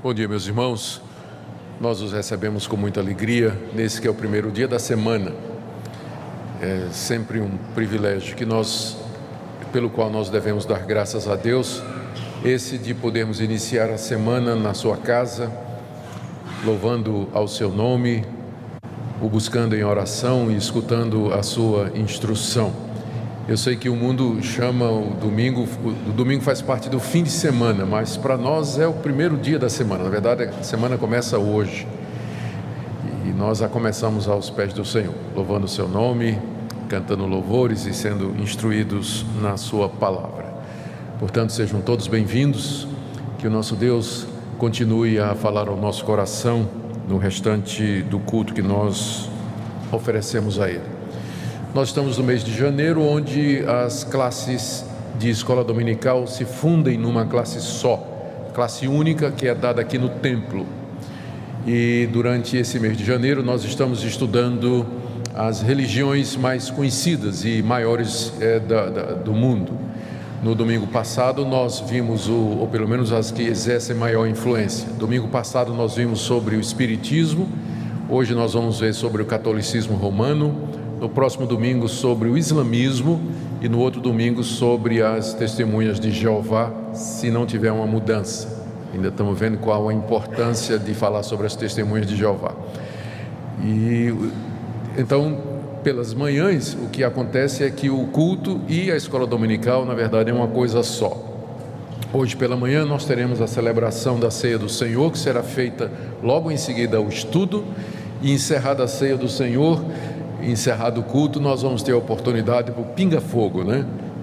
Bom dia, meus irmãos. Nós os recebemos com muita alegria nesse que é o primeiro dia da semana. É sempre um privilégio pelo qual nós devemos dar graças a Deus, esse de podermos iniciar a semana na sua casa, louvando ao seu nome, o buscando em oração e escutando a sua instrução. Eu sei que o mundo chama o domingo faz parte do fim de semana, mas para nós é o primeiro dia da semana. Na verdade, a semana começa hoje e nós a começamos aos pés do Senhor, louvando o seu nome, cantando louvores e sendo instruídos na sua palavra. Portanto, sejam todos bem-vindos, que o nosso Deus continue a falar ao nosso coração no restante do culto que nós oferecemos a Ele. Nós estamos no mês de janeiro, onde as classes de escola dominical se fundem numa classe só, classe única, que é dada aqui no templo. E durante esse mês de janeiro nós estamos estudando as religiões mais conhecidas e maiores do mundo. No domingo passado nós vimos, ou pelo menos as que exercem maior influência. Domingo passado nós vimos sobre o Espiritismo, hoje nós vamos ver sobre o Catolicismo Romano, no próximo domingo sobre o Islamismo e no outro domingo sobre as Testemunhas de Jeová, se não tiver uma mudança. Ainda estamos vendo qual a importância de falar sobre as Testemunhas de Jeová. E então, pelas manhãs, o que acontece é que o culto e a escola dominical, na verdade, é uma coisa só. Hoje pela manhã nós teremos a celebração da Ceia do Senhor, que será feita logo em seguida ao estudo, e encerrada a Ceia do Senhor, encerrado o culto, nós vamos ter a oportunidade para o pinga-fogo,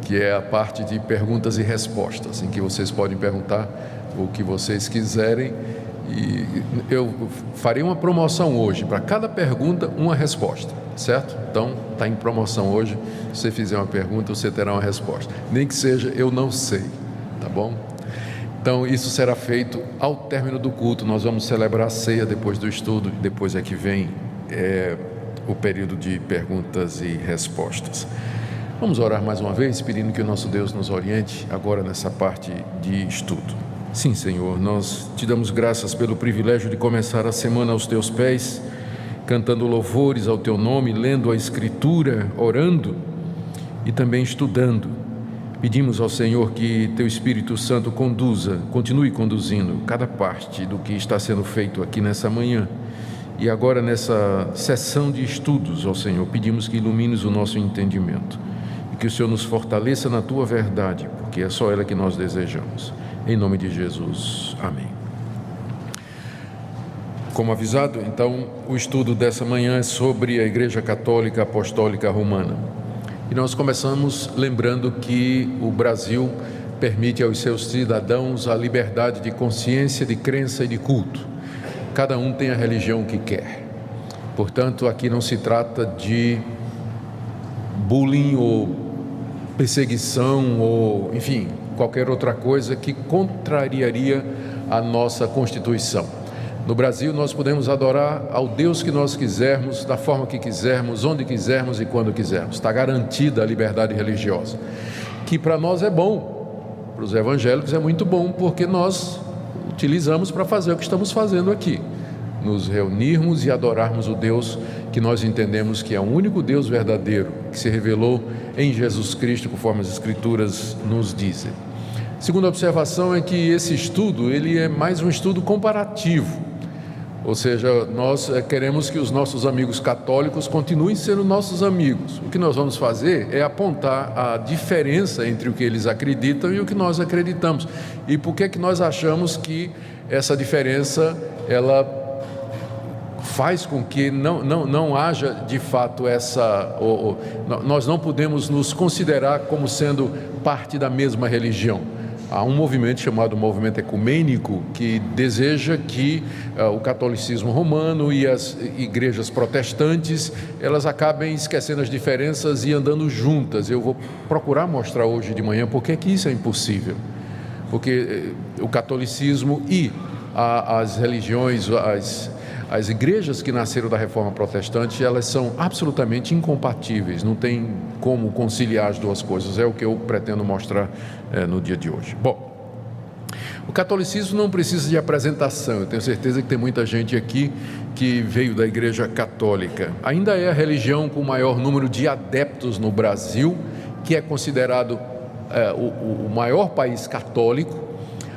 que é a parte de perguntas e respostas, em que vocês podem perguntar o que vocês quiserem. E eu farei uma promoção hoje, para cada pergunta uma resposta, certo? Então está em promoção hoje. Se você fizer uma pergunta, você terá uma resposta, nem que seja eu não sei, tá bom? Então isso será feito ao término do culto. Nós vamos celebrar a ceia depois do estudo, depois é que vem o período de perguntas e respostas. Vamos orar mais uma vez, pedindo que o nosso Deus nos oriente agora nessa parte de estudo. Sim, Senhor, nós te damos graças pelo privilégio de começar a semana aos teus pés, cantando louvores ao teu nome, lendo a Escritura, orando e também estudando. Pedimos ao Senhor que teu Espírito Santo continue conduzindo cada parte do que está sendo feito aqui nessa manhã. E agora nessa sessão de estudos, ó Senhor, pedimos que ilumines o nosso entendimento e que o Senhor nos fortaleça na tua verdade, porque é só ela que nós desejamos. Em nome de Jesus, amém. Como avisado, então, o estudo dessa manhã é sobre a Igreja Católica Apostólica Romana. E nós começamos lembrando que o Brasil permite aos seus cidadãos a liberdade de consciência, de crença e de culto. Cada um tem a religião que quer. Portanto, aqui não se trata de bullying ou perseguição ou, enfim, qualquer outra coisa que contrariaria a nossa Constituição. No Brasil, nós podemos adorar ao Deus que nós quisermos, da forma que quisermos, onde quisermos e quando quisermos. Está garantida a liberdade religiosa, que para nós é bom, para os evangélicos é muito bom, porque nós utilizamos para fazer o que estamos fazendo aqui, nos reunirmos e adorarmos o Deus que nós entendemos que é o único Deus verdadeiro, que se revelou em Jesus Cristo, conforme as Escrituras nos dizem. Segunda observação é que esse estudo, ele é mais um estudo comparativo, ou seja, nós queremos que os nossos amigos católicos continuem sendo nossos amigos. O que nós vamos fazer é apontar a diferença entre o que eles acreditam e o que nós acreditamos. E por que nós achamos que essa diferença, ela faz com que não haja de fato nós não podemos nos considerar como sendo parte da mesma religião. Há um movimento chamado Movimento Ecumênico que deseja que o catolicismo romano e as igrejas protestantes, elas acabem esquecendo as diferenças e andando juntas. Eu vou procurar mostrar hoje de manhã por que isso é impossível. Porque o catolicismo e as religiões, as igrejas que nasceram da Reforma Protestante, elas são absolutamente incompatíveis, não tem como conciliar as duas coisas, é o que eu pretendo mostrar no dia de hoje. Bom, O catolicismo não precisa de apresentação. Eu tenho certeza que tem muita gente aqui que veio da Igreja Católica. Ainda é a religião com o maior número de adeptos no Brasil, que é considerado o maior país católico.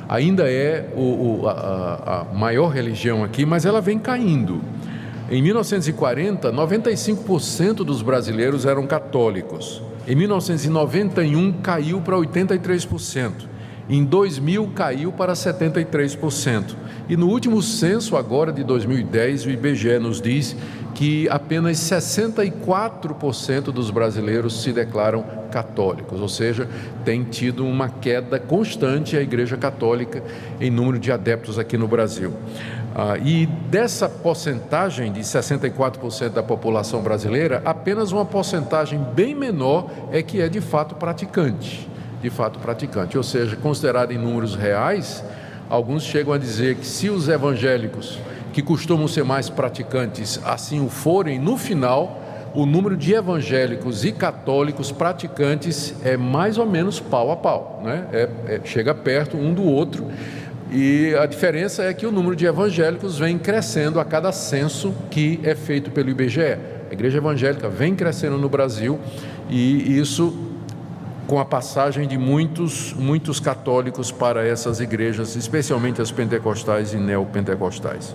Ainda é a maior religião aqui, mas ela vem caindo. Em 1940, 95% dos brasileiros eram católicos. Em 1991, caiu para 83%. Em 2000, caiu para 73%. E no último censo, agora de 2010, o IBGE nos diz que apenas 64% dos brasileiros se declaram católicos, ou seja, tem tido uma queda constante a Igreja Católica em número de adeptos aqui no Brasil. E dessa porcentagem de 64% da população brasileira, apenas uma porcentagem bem menor é que é de fato praticante. Ou seja, considerado em números reais, alguns chegam a dizer que se os evangélicos, que costumam ser mais praticantes, assim o forem, no final, o número de evangélicos e católicos praticantes é mais ou menos pau a pau, né? Chega perto um do outro, e a diferença é que o número de evangélicos vem crescendo a cada censo que é feito pelo IBGE. A igreja evangélica vem crescendo no Brasil, e isso com a passagem de muitos católicos para essas igrejas, especialmente as pentecostais e neopentecostais.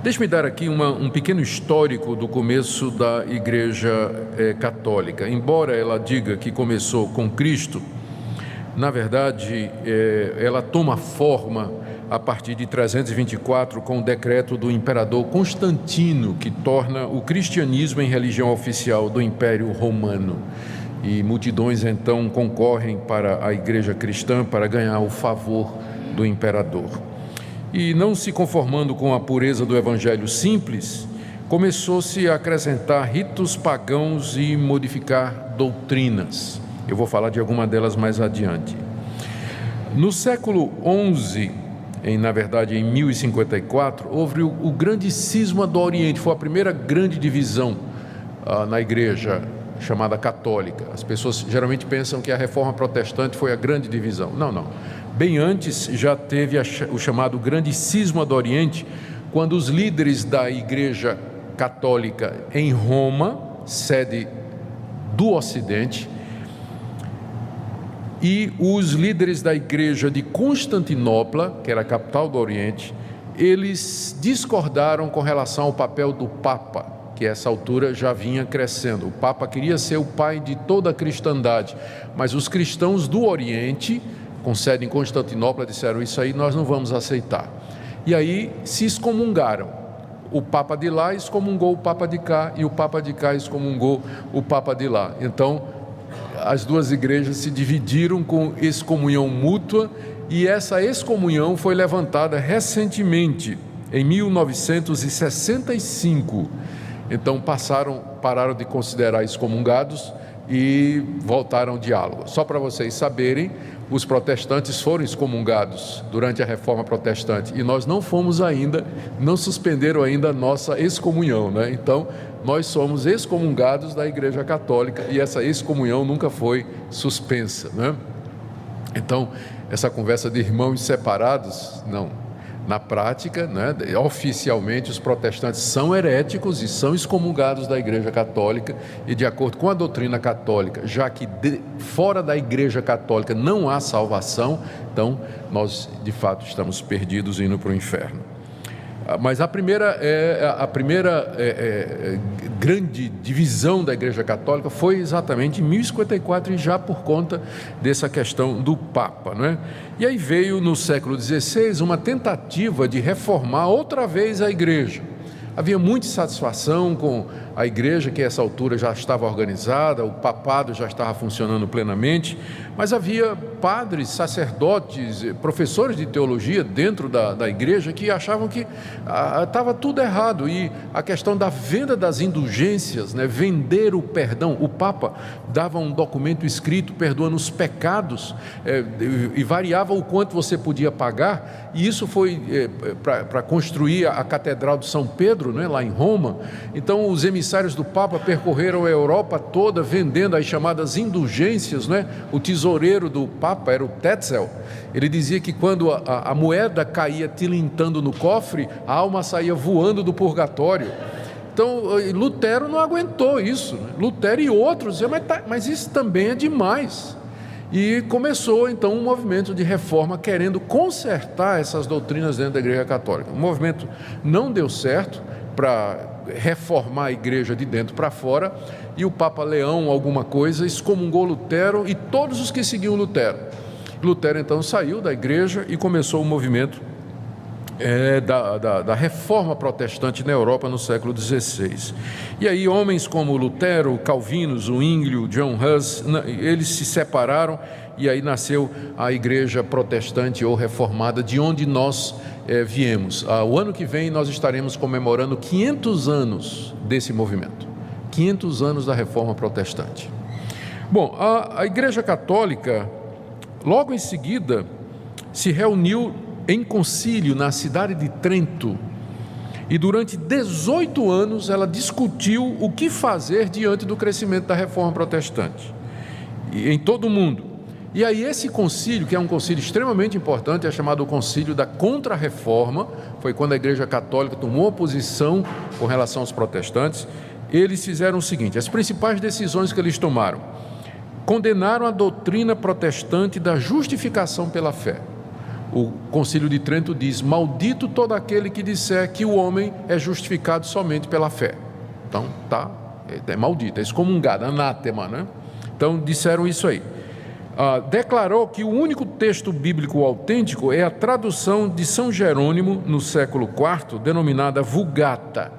Deixe-me dar aqui um pequeno histórico do começo da Igreja Católica. Embora ela diga que começou com Cristo, na verdade, ela toma forma a partir de 324, com o decreto do imperador Constantino, que torna o cristianismo em religião oficial do Império Romano. E multidões então concorrem para a igreja cristã para ganhar o favor do imperador. E não se conformando com a pureza do evangelho simples, começou-se a acrescentar ritos pagãos e modificar doutrinas. Eu vou falar de alguma delas mais adiante. No século XI, na verdade em 1054, houve o grande cisma do Oriente. Foi a primeira grande divisão na igreja chamada católica. As pessoas geralmente pensam que a reforma protestante foi a grande divisão. Não. Bem antes já teve o chamado grande cisma do Oriente, quando os líderes da igreja católica em Roma, sede do Ocidente, e os líderes da igreja de Constantinopla, que era a capital do Oriente, eles discordaram com relação ao papel do Papa, que a essa altura já vinha crescendo. O Papa queria ser o pai de toda a cristandade, mas os cristãos do Oriente, com sede em Constantinopla, disseram: isso aí nós não vamos aceitar. E aí se excomungaram. O Papa de lá excomungou o Papa de cá, e o Papa de cá excomungou o Papa de lá. Então, as duas igrejas se dividiram com excomunhão mútua, e essa excomunhão foi levantada recentemente, em 1965. Então pararam de considerar excomungados e voltaram ao diálogo. Só para vocês saberem, os protestantes foram excomungados durante a Reforma Protestante, e nós não fomos ainda, não suspenderam ainda a nossa excomunhão, né? Então, nós somos excomungados da Igreja Católica, e essa excomunhão nunca foi suspensa, né? Então, essa conversa de irmãos separados, não. Na prática, né, oficialmente, os protestantes são heréticos e são excomungados da Igreja Católica, e de acordo com a doutrina católica, já que fora da Igreja Católica não há salvação, então nós de fato estamos perdidos indo para o inferno. Mas a primeira grande divisão da Igreja Católica foi exatamente em 1054, e já por conta dessa questão do Papa, não é? E aí veio no século XVI uma tentativa de reformar outra vez a Igreja. Havia muita insatisfação com a igreja, que a essa altura já estava organizada, o papado já estava funcionando plenamente, mas havia padres, sacerdotes, professores de teologia dentro da igreja que achavam que estava tudo errado, e a questão da venda das indulgências, né, vender o perdão. O Papa dava um documento escrito perdoando os pecados, e variava o quanto você podia pagar, e isso foi para construir a Catedral de São Pedro, né, lá em Roma. Então os emissários do Papa percorreram a Europa toda vendendo as chamadas indulgências, né, o tesouro tesoureiro do Papa era o Tetzel. Ele dizia que quando a moeda caía tilintando no cofre, a alma saía voando do purgatório. Então, Lutero não aguentou isso, né? Lutero e outros diziam, mas isso também é demais. E começou, então, um movimento de reforma querendo consertar essas doutrinas dentro da Igreja Católica. O movimento não deu certo para reformar a Igreja de dentro para fora, e o Papa Leão alguma coisa excomungou Lutero e todos os que seguiam Lutero. Lutero, então, saiu da Igreja e começou o movimento da reforma protestante na Europa no século XVI. E aí homens como Lutero, Calvino, Zwinglio, John Hus, eles se separaram e aí nasceu a Igreja Protestante ou Reformada, de onde nós viemos. O ano que vem nós estaremos comemorando 500 anos desse movimento, 500 anos da Reforma Protestante. Bom, a Igreja Católica, logo em seguida, se reuniu em concílio na cidade de Trento, e durante 18 anos ela discutiu o que fazer diante do crescimento da reforma protestante em todo o mundo. E aí esse concílio, que é um concílio extremamente importante, é chamado o Concílio da Contra-Reforma, foi quando a Igreja Católica tomou a posição com relação aos protestantes. Eles fizeram o seguinte: as principais decisões que eles tomaram: condenaram a doutrina protestante da justificação pela fé. O Concílio de Trento diz: maldito todo aquele que disser que o homem é justificado somente pela fé. Então, é maldito, é excomungado, anátema, né? Então, disseram isso aí. Declarou que o único texto bíblico autêntico é a tradução de São Jerônimo, no século IV, denominada Vulgata.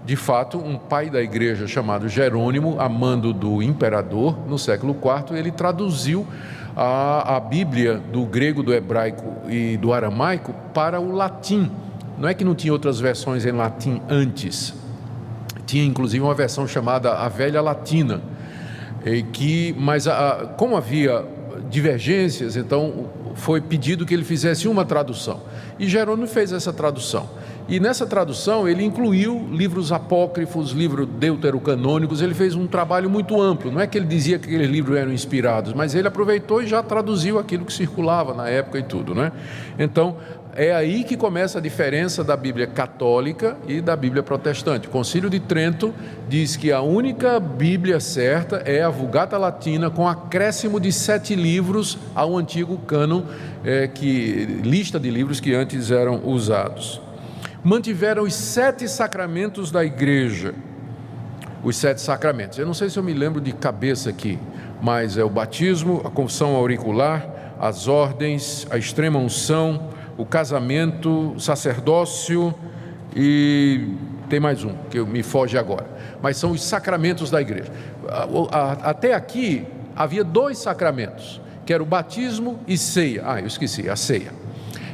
De fato, um pai da igreja chamado Jerônimo, a mando do imperador, no século IV, ele traduziu a Bíblia do grego, do hebraico e do aramaico para o latim. Não é que não tinha outras versões em latim antes, tinha inclusive uma versão chamada a Velha Latina, mas como havia divergências, então foi pedido que ele fizesse uma tradução, e Jerônimo fez essa tradução. E nessa tradução ele incluiu livros apócrifos, livros deuterocanônicos. Ele fez um trabalho muito amplo. Não é que ele dizia que aqueles livros eram inspirados, mas ele aproveitou e já traduziu aquilo que circulava na época e tudo, né? Então é aí que começa a diferença da Bíblia católica e da Bíblia protestante. O Concílio de Trento diz que a única Bíblia certa é a Vulgata Latina, com acréscimo de 7 livros ao antigo cânon, lista de livros que antes eram usados. Mantiveram os 7 sacramentos da igreja. Os 7 sacramentos, eu não sei se eu me lembro de cabeça aqui, mas é o batismo, a confissão auricular, as ordens, a extrema unção, o casamento, o sacerdócio, e tem mais um que me foge agora, mas são os sacramentos da igreja. Até aqui havia 2 sacramentos, que era o batismo e ceia. Eu esqueci, a ceia.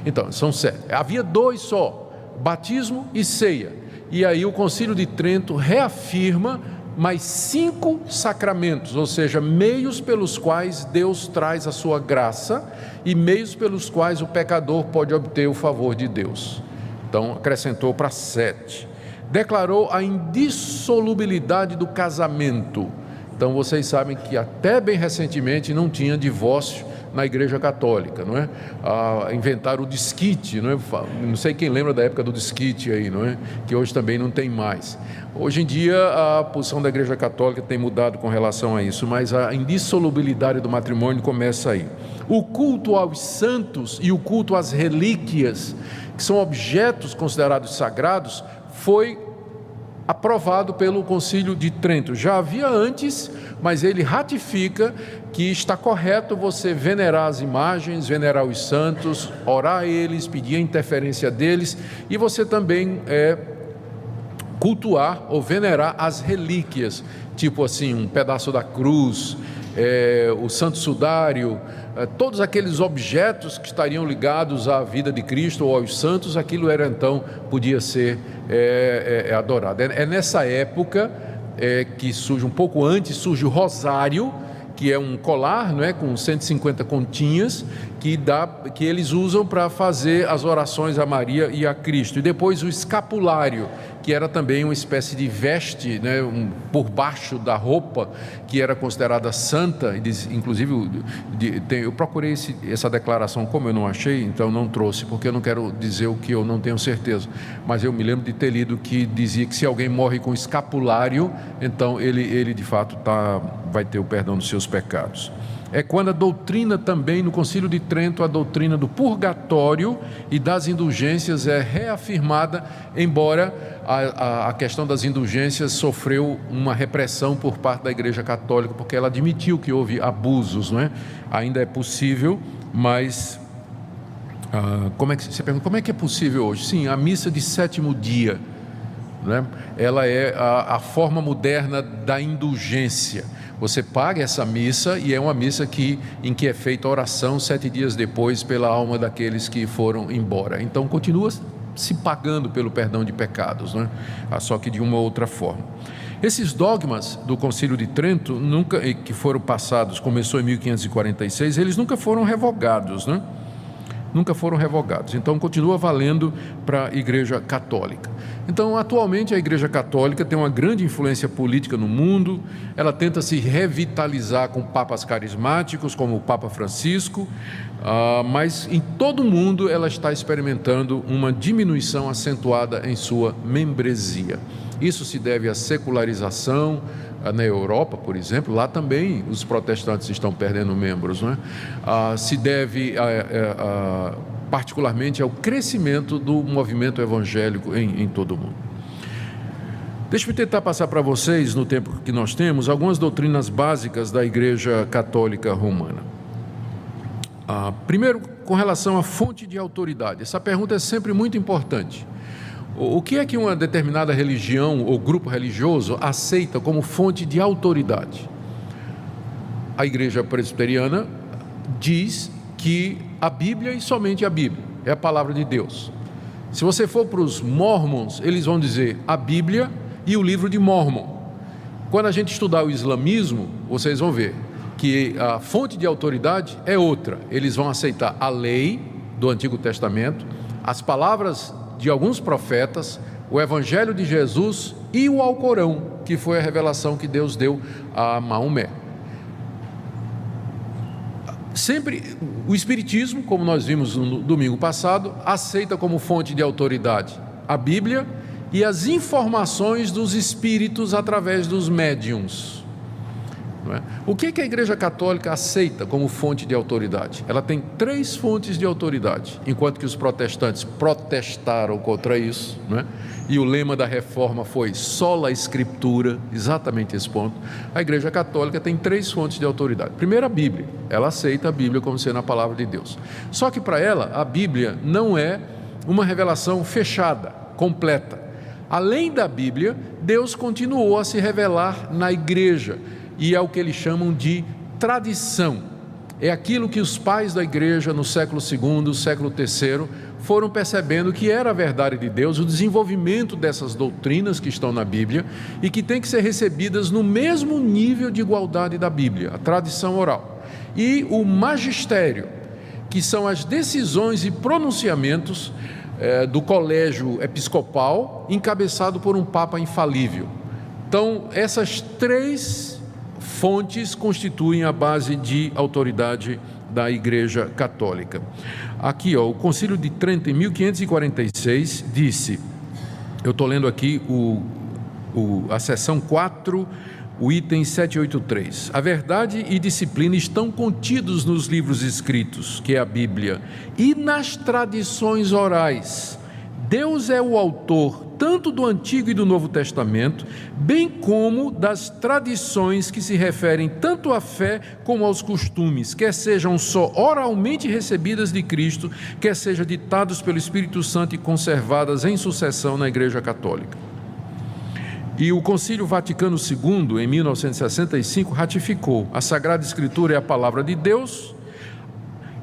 Então, são 7. Havia 2 só, batismo e ceia. E aí o Concílio de Trento reafirma mais 5 sacramentos, ou seja, meios pelos quais Deus traz a sua graça e meios pelos quais o pecador pode obter o favor de Deus. Então acrescentou para 7. Declarou a indissolubilidade do casamento. Então vocês sabem que até bem recentemente não tinha divórcio na Igreja Católica, não é? Inventaram o desquite, não é? Não sei quem lembra da época do desquite aí, não é? Que hoje também não tem mais. Hoje em dia a posição da Igreja Católica tem mudado com relação a isso, mas a indissolubilidade do matrimônio começa aí. O culto aos santos e o culto às relíquias, que são objetos considerados sagrados, foi aprovado pelo Concílio de Trento. Já havia antes, mas ele ratifica que está correto você venerar as imagens, venerar os santos, orar a eles, pedir a interferência deles, e você também cultuar ou venerar as relíquias, tipo assim, um pedaço da cruz, o santo sudário, todos aqueles objetos que estariam ligados à vida de Cristo ou aos santos, aquilo era então, podia ser adorado. É nessa época que surge, um pouco antes, surge o rosário, que é um colar, não é, com 150 continhas, que eles usam para fazer as orações a Maria e a Cristo. E depois o escapulário, que era também uma espécie de veste, né, por baixo da roupa, que era considerada santa. Inclusive, eu procurei essa declaração, como eu não achei, então não trouxe, porque eu não quero dizer o que eu não tenho certeza. Mas eu me lembro de ter lido que dizia que se alguém morre com escapulário, então ele de fato vai ter o perdão dos seus pecados. É quando a doutrina também, no Concílio de Trento, a doutrina do purgatório e das indulgências é reafirmada, embora a questão das indulgências sofreu uma repressão por parte da Igreja Católica, porque ela admitiu que houve abusos, não é? Ainda é possível, mas você pergunta, como é que é possível hoje? Sim, a missa de sétimo dia, né? Ela é a forma moderna da indulgência. Você paga essa missa e é uma missa em que é feita oração 7 dias depois pela alma daqueles que foram embora. Então continua se pagando pelo perdão de pecados, né? Só que de uma outra forma. Esses dogmas do Concílio de Trento, que foram passados, começou em 1546, eles nunca foram revogados, né? Nunca foram revogados, então continua valendo para a Igreja Católica. Então, atualmente a Igreja Católica tem uma grande influência política no mundo, ela tenta se revitalizar com papas carismáticos, como o Papa Francisco, mas em todo o mundo ela está experimentando uma diminuição acentuada em sua membresia. Isso se deve à secularização. Na Europa, por exemplo, lá também os protestantes estão perdendo membros, não é? Se deve particularmente ao crescimento do movimento evangélico em todo o mundo. Deixa eu tentar passar para vocês, no tempo que nós temos, algumas doutrinas básicas da Igreja Católica Romana. Primeiro, com relação à fonte de autoridade. Essa pergunta é sempre muito importante. O que é que uma determinada religião ou grupo religioso aceita como fonte de autoridade? A Igreja Presbiteriana diz que a Bíblia e somente a Bíblia é a palavra de Deus. Se você for para os Mormons, eles vão dizer a Bíblia e o livro de Mormon. Quando a gente estudar o islamismo, vocês vão ver que a fonte de autoridade é outra. Eles vão aceitar a lei do Antigo Testamento, as palavras de alguns profetas, o Evangelho de Jesus e o Alcorão, que foi a revelação que Deus deu a Maomé. Sempre o Espiritismo, como nós vimos no domingo passado, aceita como fonte de autoridade a Bíblia e as informações dos espíritos através dos médiuns. Não é? O que a Igreja Católica aceita como fonte de autoridade? Ela tem 3 fontes de autoridade, enquanto que os protestantes protestaram contra isso, não é? E o lema da reforma foi sola escritura, exatamente esse ponto. A Igreja Católica tem 3 fontes de autoridade. Primeiro, a Bíblia. Ela aceita a Bíblia como sendo a palavra de Deus. Só que para ela, a Bíblia não é uma revelação fechada, completa. Além da Bíblia, Deus continuou a se revelar na igreja, e é o que eles chamam de tradição. É aquilo que os pais da igreja no século II, século III, foram percebendo que era a verdade de Deus, o desenvolvimento dessas doutrinas que estão na Bíblia e que têm que ser recebidas no mesmo nível de igualdade da Bíblia, a tradição oral. E o magistério, que são as decisões e pronunciamentos do colégio episcopal, encabeçado por um papa infalível. Então, essas 3 fontes constituem a base de autoridade da Igreja Católica. Aqui, o Concílio de Trento, em 1546, disse, eu estou lendo aqui a seção 4, o item 783. A verdade e disciplina estão contidos nos livros escritos, que é a Bíblia, e nas tradições orais. Deus é o autor tanto do Antigo e do Novo Testamento, bem como das tradições que se referem tanto à fé como aos costumes, quer sejam só oralmente recebidas de Cristo, quer sejam ditados pelo Espírito Santo e conservadas em sucessão na Igreja Católica. E o Concílio Vaticano II, em 1965, ratificou: a Sagrada Escritura é a palavra de Deus,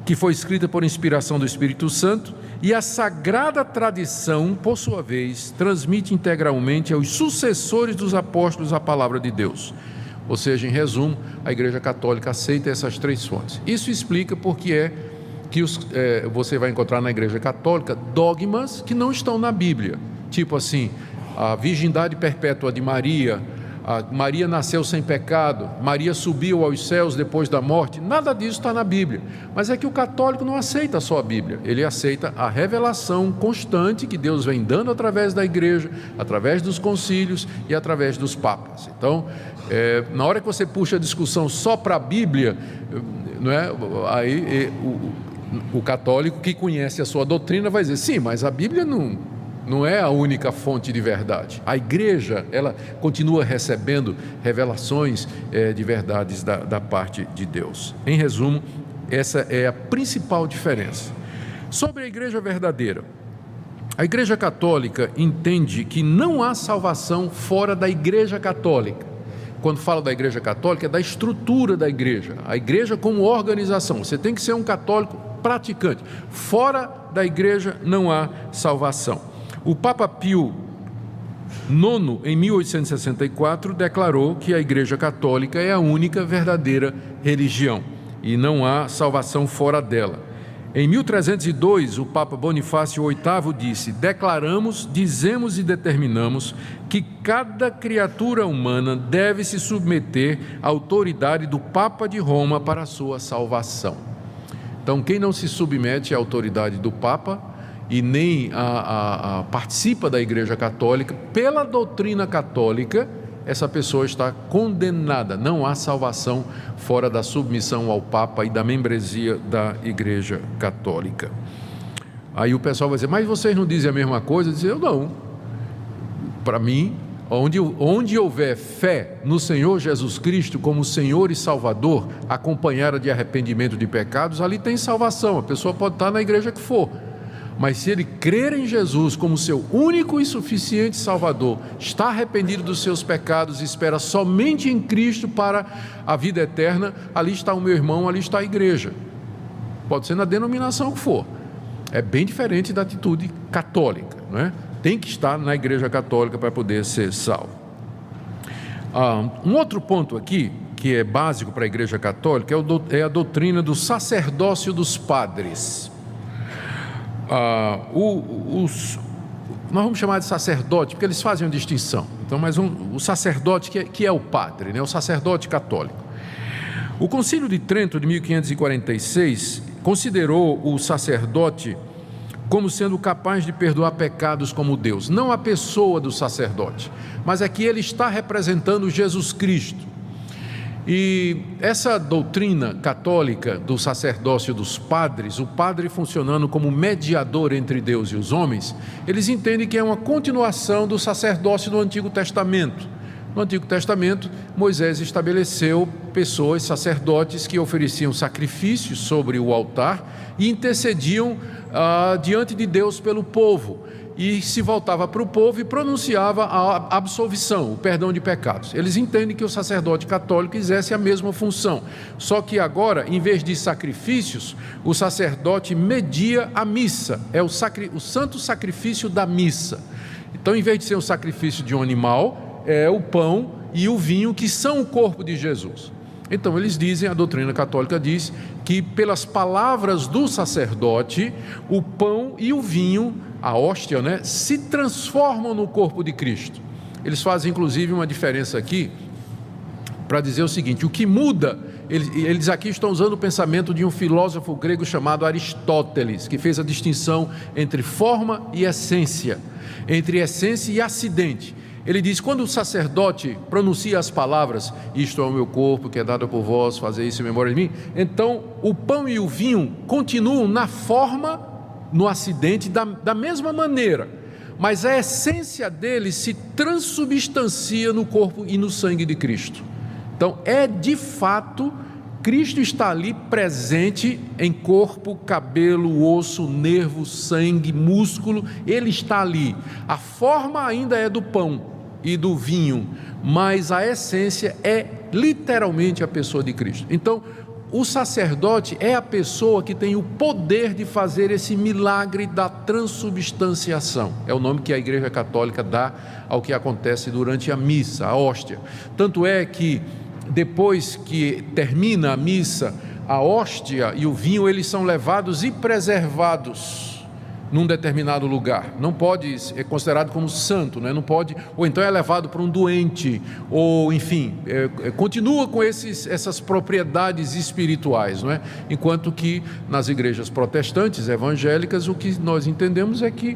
que foi escrita por inspiração do Espírito Santo, e a sagrada tradição, por sua vez, transmite integralmente aos sucessores dos apóstolos a palavra de Deus. Ou seja, em resumo, a Igreja Católica aceita essas 3 fontes. Isso explica porque que você vai encontrar na Igreja Católica dogmas que não estão na Bíblia, tipo assim, a virgindade perpétua de Maria, Maria nasceu sem pecado, Maria subiu aos céus depois da morte. Nada disso está na Bíblia. Mas é que o católico não aceita só a Bíblia, ele aceita a revelação constante que Deus vem dando através da igreja, através dos concílios e através dos papas. Então, na hora que você puxa a discussão só para a Bíblia, não é? Aí o católico que conhece a sua doutrina vai dizer, sim, mas a Bíblia não é a única fonte de verdade. A igreja, ela continua recebendo revelações de verdades da parte de Deus. Em resumo, essa é a principal diferença. Sobre a igreja verdadeira, a igreja católica entende que não há salvação fora da igreja católica. Quando fala da igreja católica, é da estrutura da igreja, a igreja como organização. Você tem que ser um católico praticante. Fora da igreja não há salvação. O Papa Pio IX, em 1864, declarou que a Igreja Católica é a única verdadeira religião e não há salvação fora dela. Em 1302, o Papa Bonifácio VIII disse: declaramos, dizemos e determinamos que cada criatura humana deve se submeter à autoridade do Papa de Roma para a sua salvação. Então, quem não se submete à autoridade do Papa e nem participa da Igreja Católica, pela doutrina católica, essa pessoa está condenada. Não há salvação fora da submissão ao Papa e da membresia da Igreja Católica. Aí o pessoal vai dizer, mas vocês não dizem a mesma coisa? Eu dizer, não. Para mim, onde houver fé no Senhor Jesus Cristo como Senhor e Salvador, acompanhada de arrependimento de pecados, ali tem salvação. A pessoa pode estar na igreja que for, mas se ele crer em Jesus como seu único e suficiente Salvador, está arrependido dos seus pecados e espera somente em Cristo para a vida eterna, ali está o meu irmão, ali está a igreja. Pode ser na denominação que for. É bem diferente da atitude católica, não é? Tem que estar na igreja católica para poder ser salvo. Um outro ponto aqui, que é básico para a igreja católica, é a doutrina do sacerdócio dos padres. Nós vamos chamar de sacerdote, porque eles fazem uma distinção. Então, o sacerdote que é o padre, né? O sacerdote católico. O Concílio de Trento, de 1546, considerou o sacerdote como sendo capaz de perdoar pecados como Deus. Não a pessoa do sacerdote, mas é que ele está representando Jesus Cristo. E essa doutrina católica do sacerdócio dos padres, o padre funcionando como mediador entre Deus e os homens, eles entendem que é uma continuação do sacerdócio do Antigo Testamento. No Antigo Testamento, Moisés estabeleceu pessoas, sacerdotes, que ofereciam sacrifícios sobre o altar e intercediam diante de Deus pelo povo. E se voltava para o povo e pronunciava a absolvição, o perdão de pecados. Eles entendem que o sacerdote católico exerce a mesma função, só que agora, em vez de sacrifícios, o sacerdote media a missa, é o santo sacrifício da missa. Então, em vez de ser o sacrifício de um animal, é o pão e o vinho, que são o corpo de Jesus. Então eles dizem, a doutrina católica diz, que pelas palavras do sacerdote, o pão e o vinho, a hóstia, né, se transformam no corpo de Cristo. Eles fazem inclusive uma diferença aqui, para dizer o seguinte, o que muda, eles aqui estão usando o pensamento de um filósofo grego chamado Aristóteles, que fez a distinção entre forma e essência, entre essência e acidente. Ele diz, quando o sacerdote pronuncia as palavras, isto é o meu corpo que é dado por vós, fazer isso em memória de mim, então o pão e o vinho continuam na forma, no acidente, da mesma maneira, mas a essência deles se transubstancia no corpo e no sangue de Cristo. Então é de fato, Cristo está ali presente em corpo, cabelo, osso, nervo, sangue, músculo, ele está ali. A forma ainda é do pão e do vinho, mas a essência é literalmente a pessoa de Cristo. Então, o sacerdote é a pessoa que tem o poder de fazer esse milagre da transubstanciação. É o nome que a Igreja Católica dá ao que acontece durante a missa, a hóstia. Tanto é que depois que termina a missa, a hóstia e o vinho, eles são levados e preservados num determinado lugar. Não pode, é considerado como santo, né? Não pode, ou então é levado para um doente, ou enfim, continua com essas propriedades espirituais, não é? Enquanto que nas igrejas protestantes, evangélicas, o que nós entendemos é que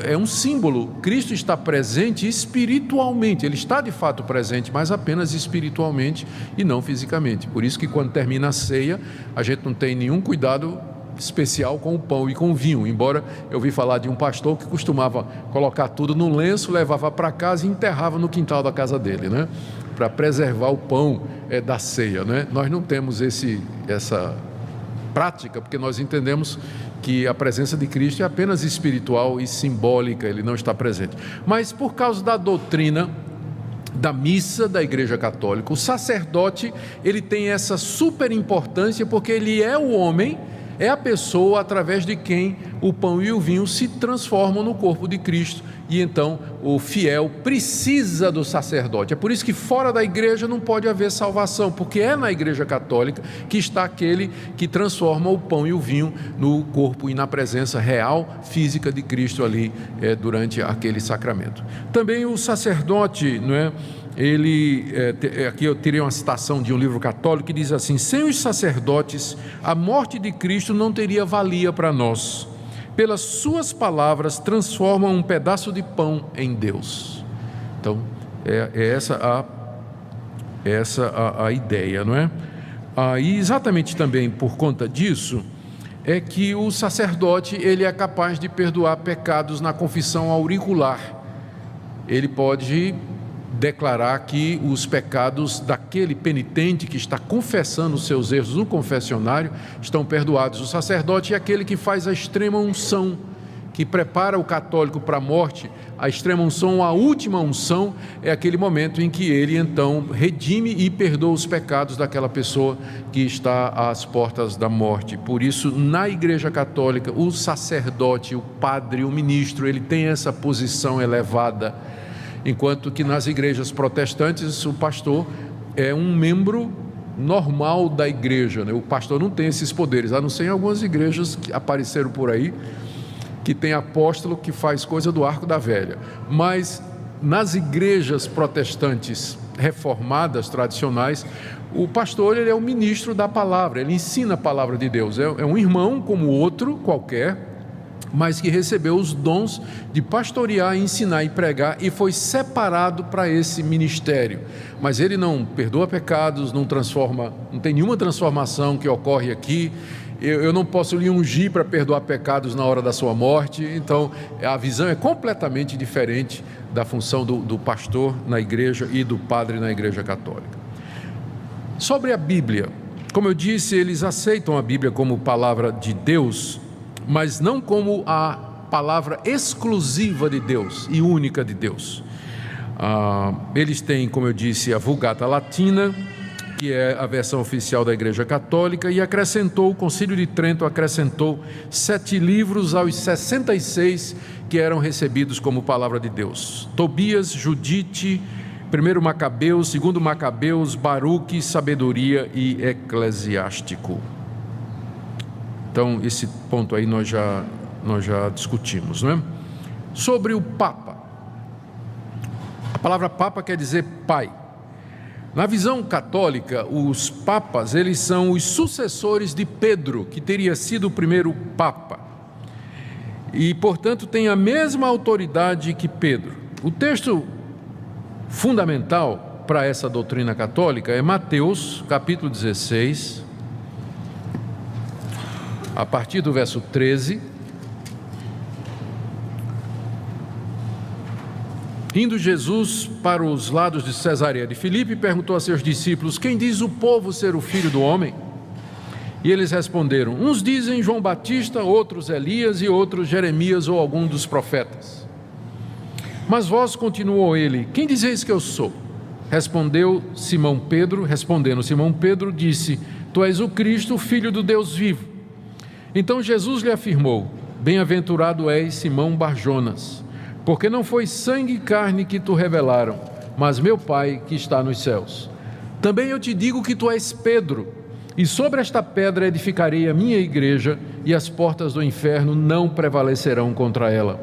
é um símbolo. Cristo está presente espiritualmente, Ele está de fato presente, mas apenas espiritualmente e não fisicamente. Por isso que quando termina a ceia, a gente não tem nenhum cuidado especial com o pão e com o vinho, embora eu ouvi falar de um pastor que costumava colocar tudo num lenço, levava para casa e enterrava no quintal da casa dele, né? Para preservar o pão da ceia, né? Nós não temos essa prática, porque nós entendemos que a presença de Cristo é apenas espiritual e simbólica, Ele não está presente. Mas por causa da doutrina da missa da Igreja Católica, o sacerdote, ele tem essa super importância, porque ele é o homem, é a pessoa através de quem o pão e o vinho se transformam no corpo de Cristo, e então o fiel precisa do sacerdote. É por isso que fora da igreja não pode haver salvação, porque é na Igreja Católica que está aquele que transforma o pão e o vinho no corpo e na presença real, física de Cristo ali durante aquele sacramento. Também o sacerdote, não é? Aqui eu tirei uma citação de um livro católico que diz assim: sem os sacerdotes, a morte de Cristo não teria valia para nós. Pelas suas palavras transformam um pedaço de pão em Deus. Então, essa a ideia, não é? E exatamente também por conta disso, é que o sacerdote, ele é capaz de perdoar pecados na confissão auricular. Ele pode declarar que os pecados daquele penitente que está confessando os seus erros no confessionário estão perdoados. O sacerdote é aquele que faz a extrema unção, que prepara o católico para a morte. A extrema unção, a última unção, é aquele momento em que ele então redime e perdoa os pecados daquela pessoa que está às portas da morte. Por isso, na Igreja Católica, o sacerdote, o padre, o ministro, ele tem essa posição elevada, enquanto que nas igrejas protestantes o pastor é um membro normal da igreja, né? O pastor não tem esses poderes, a não ser em algumas igrejas que apareceram por aí, que tem apóstolo que faz coisa do arco da velha. Mas nas igrejas protestantes reformadas, tradicionais, o pastor, ele é o ministro da palavra, ele ensina a palavra de Deus, é um irmão como outro qualquer, mas que recebeu os dons de pastorear, ensinar e pregar, e foi separado para esse ministério. Mas ele não perdoa pecados, não transforma, não tem nenhuma transformação que ocorre aqui. Eu não posso lhe ungir para perdoar pecados na hora da sua morte. Então a visão é completamente diferente da função do pastor na igreja e do padre na Igreja Católica. Sobre a Bíblia, como eu disse, eles aceitam a Bíblia como palavra de Deus, mas não como a palavra exclusiva de Deus e única de Deus. Eles têm, como eu disse, a Vulgata Latina, que é a versão oficial da Igreja Católica, e o Concílio de Trento acrescentou 7 livros aos 66 que eram recebidos como palavra de Deus: Tobias, Judite, 1 Macabeus, 2 Macabeus, Baruque, Sabedoria e Eclesiástico. Então, esse ponto aí nós já discutimos, não é? Sobre o Papa. A palavra Papa quer dizer pai. Na visão católica, os papas, eles são os sucessores de Pedro, que teria sido o primeiro Papa. E, portanto, tem a mesma autoridade que Pedro. O texto fundamental para essa doutrina católica é Mateus, capítulo 16, a partir do verso 13, indo Jesus para os lados de Cesareia de Filipe, perguntou a seus discípulos: quem diz o povo ser o Filho do Homem? E eles responderam: uns dizem João Batista, outros Elias e outros Jeremias ou algum dos profetas. Mas vós, continuou ele, quem dizeis que eu sou? Respondendo Simão Pedro, disse: tu és o Cristo, o Filho do Deus vivo. Então Jesus lhe afirmou: bem-aventurado és, Simão Barjonas, porque não foi sangue e carne que tu revelaram, mas meu Pai que está nos céus. Também eu te digo que tu és Pedro, E sobre esta pedra edificarei a minha igreja, e as portas do inferno não prevalecerão contra ela.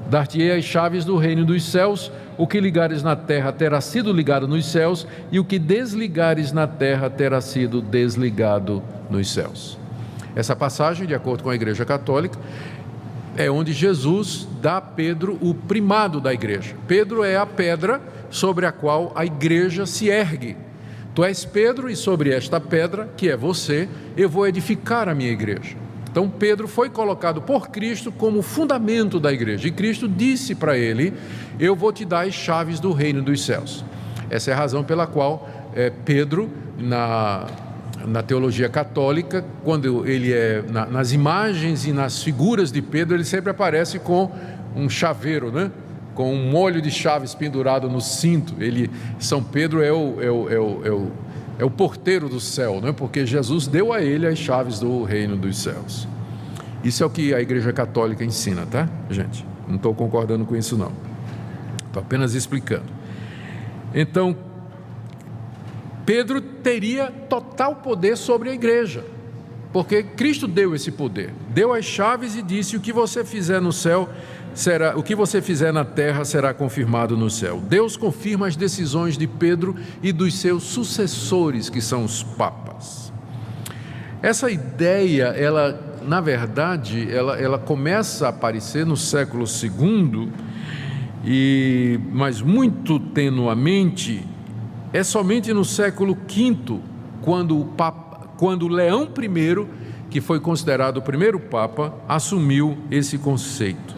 Dar-te-ei as chaves do reino dos céus. O que ligares na terra terá sido ligado nos céus, e o que desligares na terra terá sido desligado nos céus. Essa passagem, de acordo com a Igreja Católica, é onde Jesus dá a Pedro o primado da igreja. Pedro é a pedra sobre a qual a igreja se ergue. Tu és Pedro, e sobre esta pedra, que é você, eu vou edificar a minha igreja. Então Pedro foi colocado por Cristo como fundamento da igreja, e Cristo disse para ele: eu vou te dar as chaves do reino dos céus. Essa é a razão pela qual Pedro, na teologia católica, quando ele nas imagens e nas figuras de Pedro, ele sempre aparece com um chaveiro, né? Com um molho de chaves pendurado no cinto. São Pedro é o porteiro do céu, né? Porque Jesus deu a ele as chaves do reino dos céus. Isso é o que a Igreja Católica ensina, tá, gente? Não estou concordando com isso, não. Estou apenas explicando. Então, Pedro teria total poder sobre a igreja, porque Cristo deu esse poder, deu as chaves e disse: o que você fizer no céu o que você fizer na terra será confirmado no céu. Deus confirma as decisões de Pedro e dos seus sucessores, que são os papas. Essa ideia, ela, na verdade, ela começa a aparecer no século II, mas muito tenuamente. É somente no século V, quando Leão I, que foi considerado o primeiro Papa, assumiu esse conceito.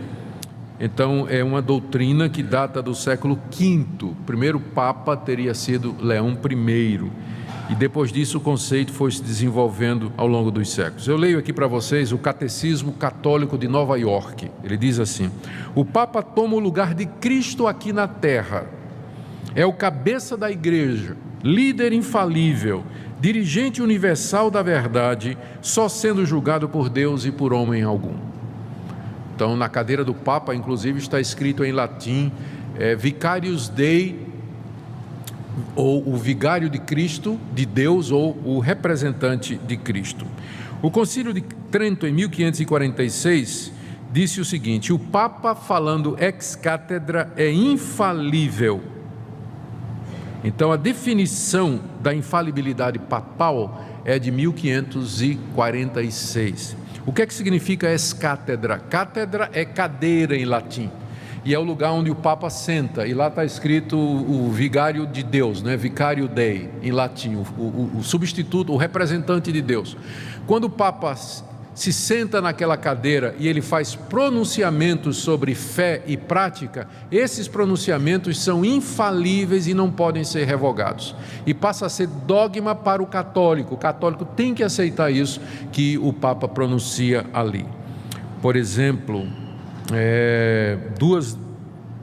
Então, é uma doutrina que data do século V. O primeiro Papa teria sido Leão I. E depois disso o conceito foi se desenvolvendo ao longo dos séculos. Eu leio aqui para vocês o Catecismo Católico de Nova York. Ele diz assim: o Papa toma o lugar de Cristo aqui na terra. É o cabeça da igreja, líder infalível, dirigente universal da verdade, só sendo julgado por Deus e por homem algum. Então, na cadeira do Papa, inclusive, está escrito em latim, Vicarius Dei, ou o vigário de Cristo, de Deus, ou o representante de Cristo. O Concílio de Trento, em 1546, disse o seguinte: o Papa, falando ex cátedra, é infalível. Então, a definição da infalibilidade papal é de 1546. O que é que significa ex cátedra? Cátedra é cadeira em latim, e é o lugar onde o Papa senta, e lá está escrito o vigário de Deus, né? Vicario Dei, em latim, o substituto, o representante de Deus. Quando o Papa se senta naquela cadeira e ele faz pronunciamentos sobre fé e prática, esses pronunciamentos são infalíveis e não podem ser revogados, e passa a ser dogma para o católico. O católico tem que aceitar isso que o Papa pronuncia ali. Por exemplo,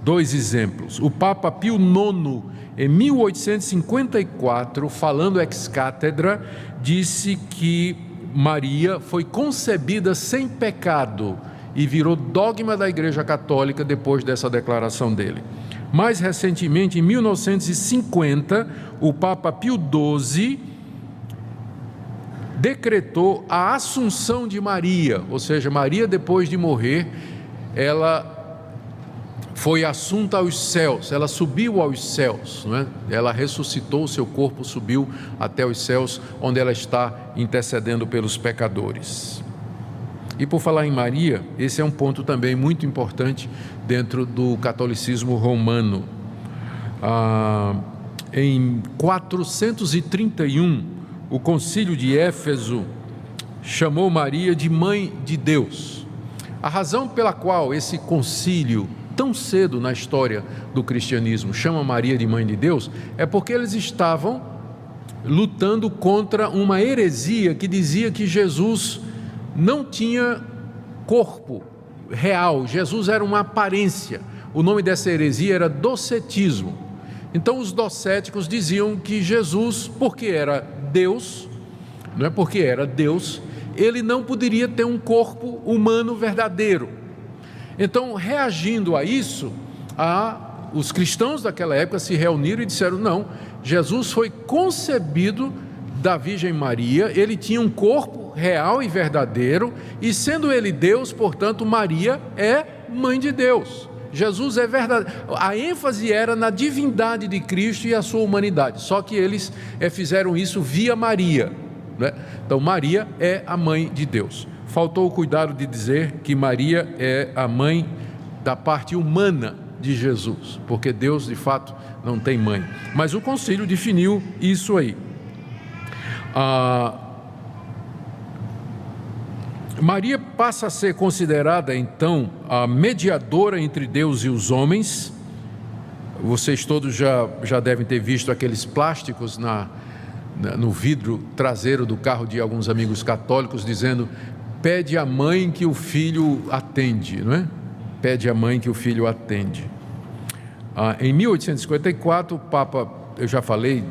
dois exemplos. O Papa Pio IX, em 1854, falando ex cátedra, disse que Maria foi concebida sem pecado, e virou dogma da Igreja Católica depois dessa declaração dele. Mais recentemente, em 1950, o Papa Pio XII decretou a Assunção de Maria, ou seja, Maria, depois de morrer, ela foi assunta aos céus, ela subiu aos céus, não é? Ela ressuscitou, seu corpo subiu até os céus, onde ela está intercedendo pelos pecadores. E por falar em Maria, esse é um ponto também muito importante dentro do catolicismo romano. Em 431, o concílio de Éfeso chamou Maria de Mãe de Deus. A razão pela qual esse concílio, tão cedo na história do cristianismo, chama Maria de Mãe de Deus, é porque eles estavam lutando contra uma heresia que dizia que Jesus não tinha corpo real, Jesus era uma aparência. O nome dessa heresia era docetismo. Então os docéticos diziam que Jesus, porque era Deus, não é porque era Deus, ele não poderia ter um corpo humano verdadeiro. Então, reagindo a isso, os cristãos daquela época se reuniram e disseram: não, Jesus foi concebido da Virgem Maria, ele tinha um corpo real e verdadeiro, e sendo ele Deus, portanto, Maria é mãe de Deus. Jesus é verdadeiro. A ênfase era na divindade de Cristo e a sua humanidade, só que eles fizeram isso via Maria, né? Então Maria é a mãe de Deus. Faltou o cuidado de dizer que Maria é a mãe da parte humana de Jesus, porque Deus de fato não tem mãe, mas o concílio definiu isso aí. Maria passa a ser considerada então a mediadora entre Deus e os homens. Vocês todos já devem ter visto aqueles plásticos no vidro traseiro do carro de alguns amigos católicos dizendo: pede à mãe que o filho atende, não é? Pede à mãe que o filho atende. Em 1854, o Papa, eu já falei,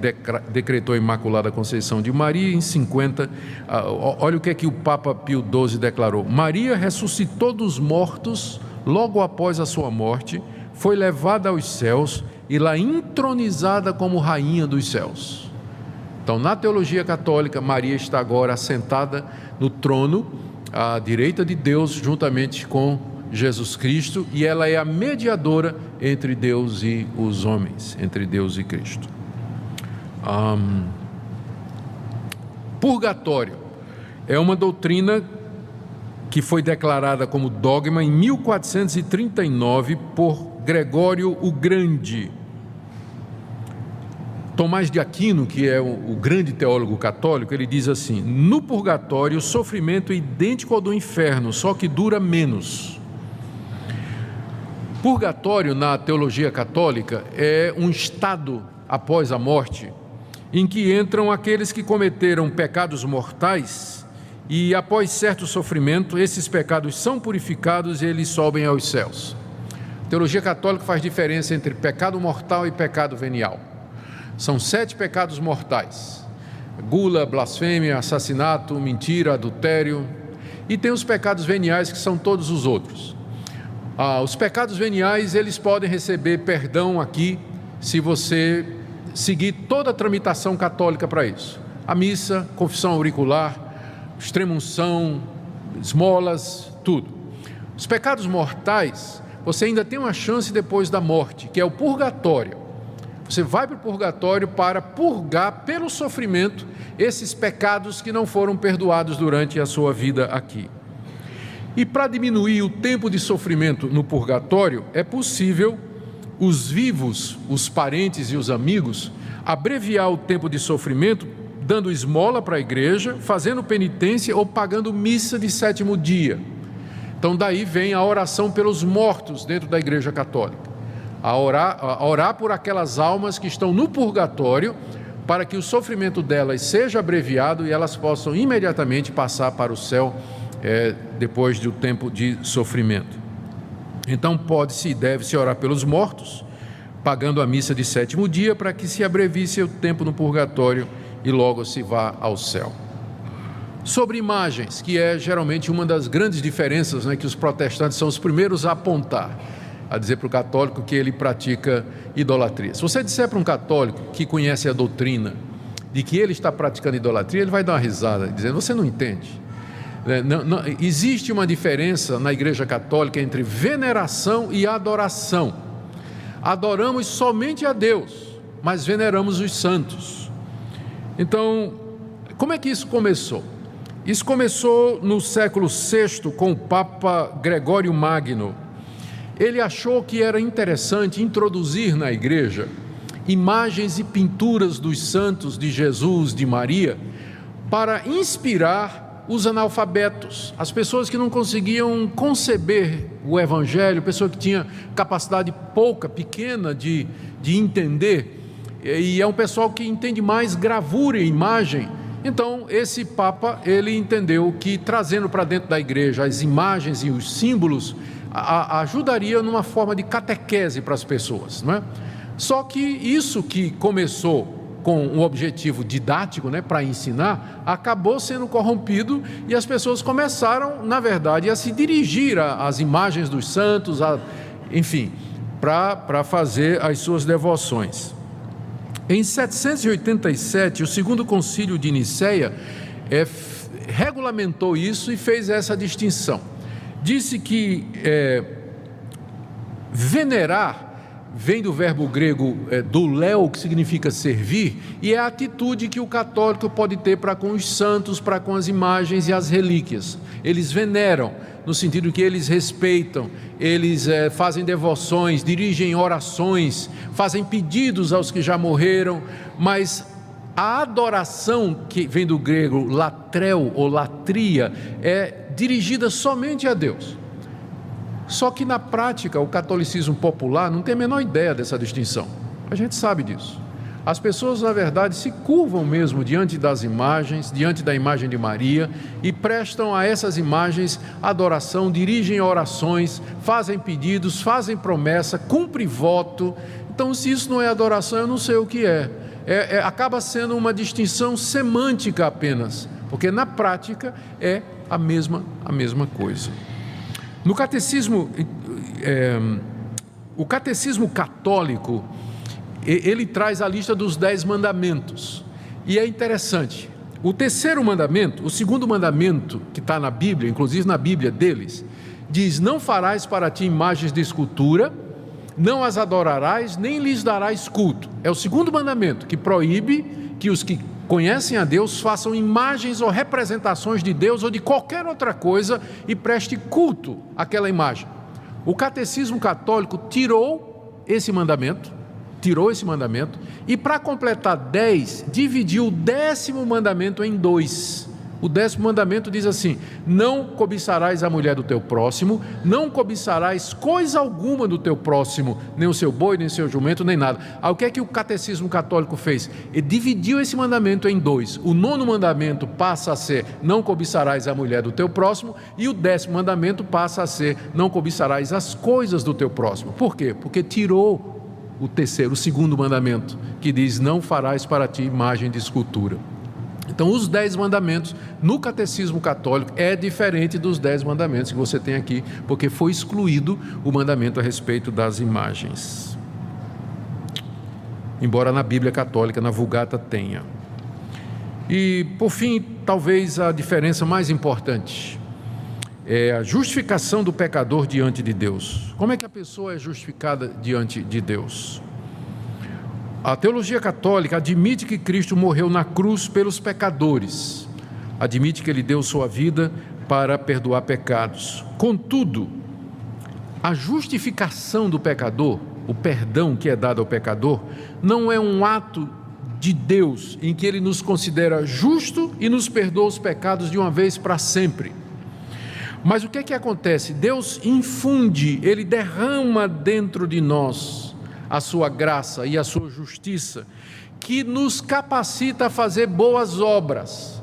decretou a Imaculada Conceição de Maria. Em 50, olha o que é que o Papa Pio XII declarou: Maria ressuscitou dos mortos logo após a sua morte, foi levada aos céus e lá entronizada como rainha dos céus. Então, na teologia católica, Maria está agora assentada no trono à direita de Deus, juntamente com Jesus Cristo, e ela é a mediadora entre Deus e os homens, entre Deus e Cristo. Purgatório é uma doutrina que foi declarada como dogma em 1439 por Gregório o Grande. Tomás de Aquino, que é o grande teólogo católico, ele diz assim: no purgatório o sofrimento é idêntico ao do inferno, só que dura menos. Purgatório, na teologia católica, é um estado após a morte, em que entram aqueles que cometeram pecados mortais e, após certo sofrimento, esses pecados são purificados e eles sobem aos céus. A teologia católica faz diferença entre pecado mortal e pecado venial. São 7 pecados mortais: gula, blasfêmia, assassinato, mentira, adultério, e tem os pecados veniais, que são todos os outros. Os pecados veniais, eles podem receber perdão aqui, se você seguir toda a tramitação católica para isso: a missa, confissão auricular, extrema-unção, esmolas, tudo. Os pecados mortais, você ainda tem uma chance depois da morte, que é o purgatório. Você vai para o purgatório para purgar pelo sofrimento esses pecados que não foram perdoados durante a sua vida aqui. E para diminuir o tempo de sofrimento no purgatório, é possível os vivos, os parentes e os amigos, abreviar o tempo de sofrimento dando esmola para a igreja, fazendo penitência ou pagando missa de 7º dia. Então daí vem a oração pelos mortos dentro da igreja católica. A orar por aquelas almas que estão no purgatório, para que o sofrimento delas seja abreviado e elas possam imediatamente passar para o céu depois do tempo de sofrimento. Então pode-se e deve-se orar pelos mortos, pagando a missa de 7º dia, para que se abrevie seu tempo no purgatório e logo se vá ao céu. Sobre imagens, que é geralmente uma das grandes diferenças, né, que os protestantes são os primeiros a apontar, a dizer para o católico que ele pratica idolatria. Se você disser para um católico que conhece a doutrina de que ele está praticando idolatria, ele vai dar uma risada, dizendo: você não entende. Não, existe uma diferença na igreja católica entre veneração e adoração. Adoramos somente a Deus, mas veneramos os santos. Então, como é que isso começou? Isso começou no século VI com o Papa Gregório Magno. Ele achou que era interessante introduzir na igreja imagens e pinturas dos santos, de Jesus, de Maria, para inspirar os analfabetos, as pessoas que não conseguiam conceber o Evangelho, pessoa que tinha capacidade pequena de entender, e é um pessoal que entende mais gravura e imagem. Então esse Papa, ele entendeu que trazendo para dentro da igreja as imagens e os símbolos ajudaria numa forma de catequese para as pessoas, não é? Só que isso que começou com um objetivo didático, né, para ensinar, acabou sendo corrompido e as pessoas começaram, na verdade, a se dirigir às imagens dos santos, enfim, para fazer as suas devoções. Em 787, o segundo concílio de Nicéia regulamentou isso e fez essa distinção. Disse que venerar vem do verbo grego douléo, que significa servir, e é a atitude que o católico pode ter para com os santos, para com as imagens e as relíquias. Eles veneram, no sentido que eles respeitam, eles fazem devoções, dirigem orações, fazem pedidos aos que já morreram, mas a adoração, que vem do grego latreu ou latria, é dirigida somente a Deus. Só que na prática o catolicismo popular não tem a menor ideia dessa distinção. A gente sabe disso. As pessoas, na verdade, se curvam mesmo diante das imagens, diante da imagem de Maria, e prestam a essas imagens adoração, dirigem orações, fazem pedidos, fazem promessa, cumprem voto. Então, se isso não é adoração, eu não sei o que é. Acaba sendo uma distinção semântica apenas, porque na prática é a mesma coisa. No catecismo, o catecismo católico, ele traz a lista dos 10 mandamentos, e é interessante. O terceiro mandamento, o segundo mandamento que está na Bíblia, inclusive na Bíblia deles, diz: não farás para ti imagens de escultura, não as adorarás, nem lhes darás culto. É o segundo mandamento, que proíbe que os que conhecem a Deus façam imagens ou representações de Deus ou de qualquer outra coisa e preste culto àquela imagem. O catecismo católico tirou esse mandamento, e para completar 10, dividiu o 10º mandamento em 2. O 10º mandamento diz assim: não cobiçarás a mulher do teu próximo, não cobiçarás coisa alguma do teu próximo, nem o seu boi, nem o seu jumento, nem nada. Aí o que é que o catecismo católico fez? Ele dividiu esse mandamento em 2. O 9º mandamento passa a ser: não cobiçarás a mulher do teu próximo, e o 10º mandamento passa a ser: não cobiçarás as coisas do teu próximo. Por quê? Porque tirou o segundo mandamento, que diz: não farás para ti imagem de escultura. Então, os 10 mandamentos no catecismo católico é diferente dos 10 mandamentos que você tem aqui, porque foi excluído o mandamento a respeito das imagens. Embora na Bíblia católica, na Vulgata, tenha. E, por fim, talvez a diferença mais importante é a justificação do pecador diante de Deus. Como é que a pessoa é justificada diante de Deus? A teologia católica admite que Cristo morreu na cruz pelos pecadores, admite que Ele deu sua vida para perdoar pecados. Contudo, a justificação do pecador, o perdão que é dado ao pecador, não é um ato de Deus em que Ele nos considera justo e nos perdoa os pecados de uma vez para sempre. Mas o que é que acontece? Deus infunde, Ele derrama dentro de nós a sua graça e a sua justiça, que nos capacita a fazer boas obras.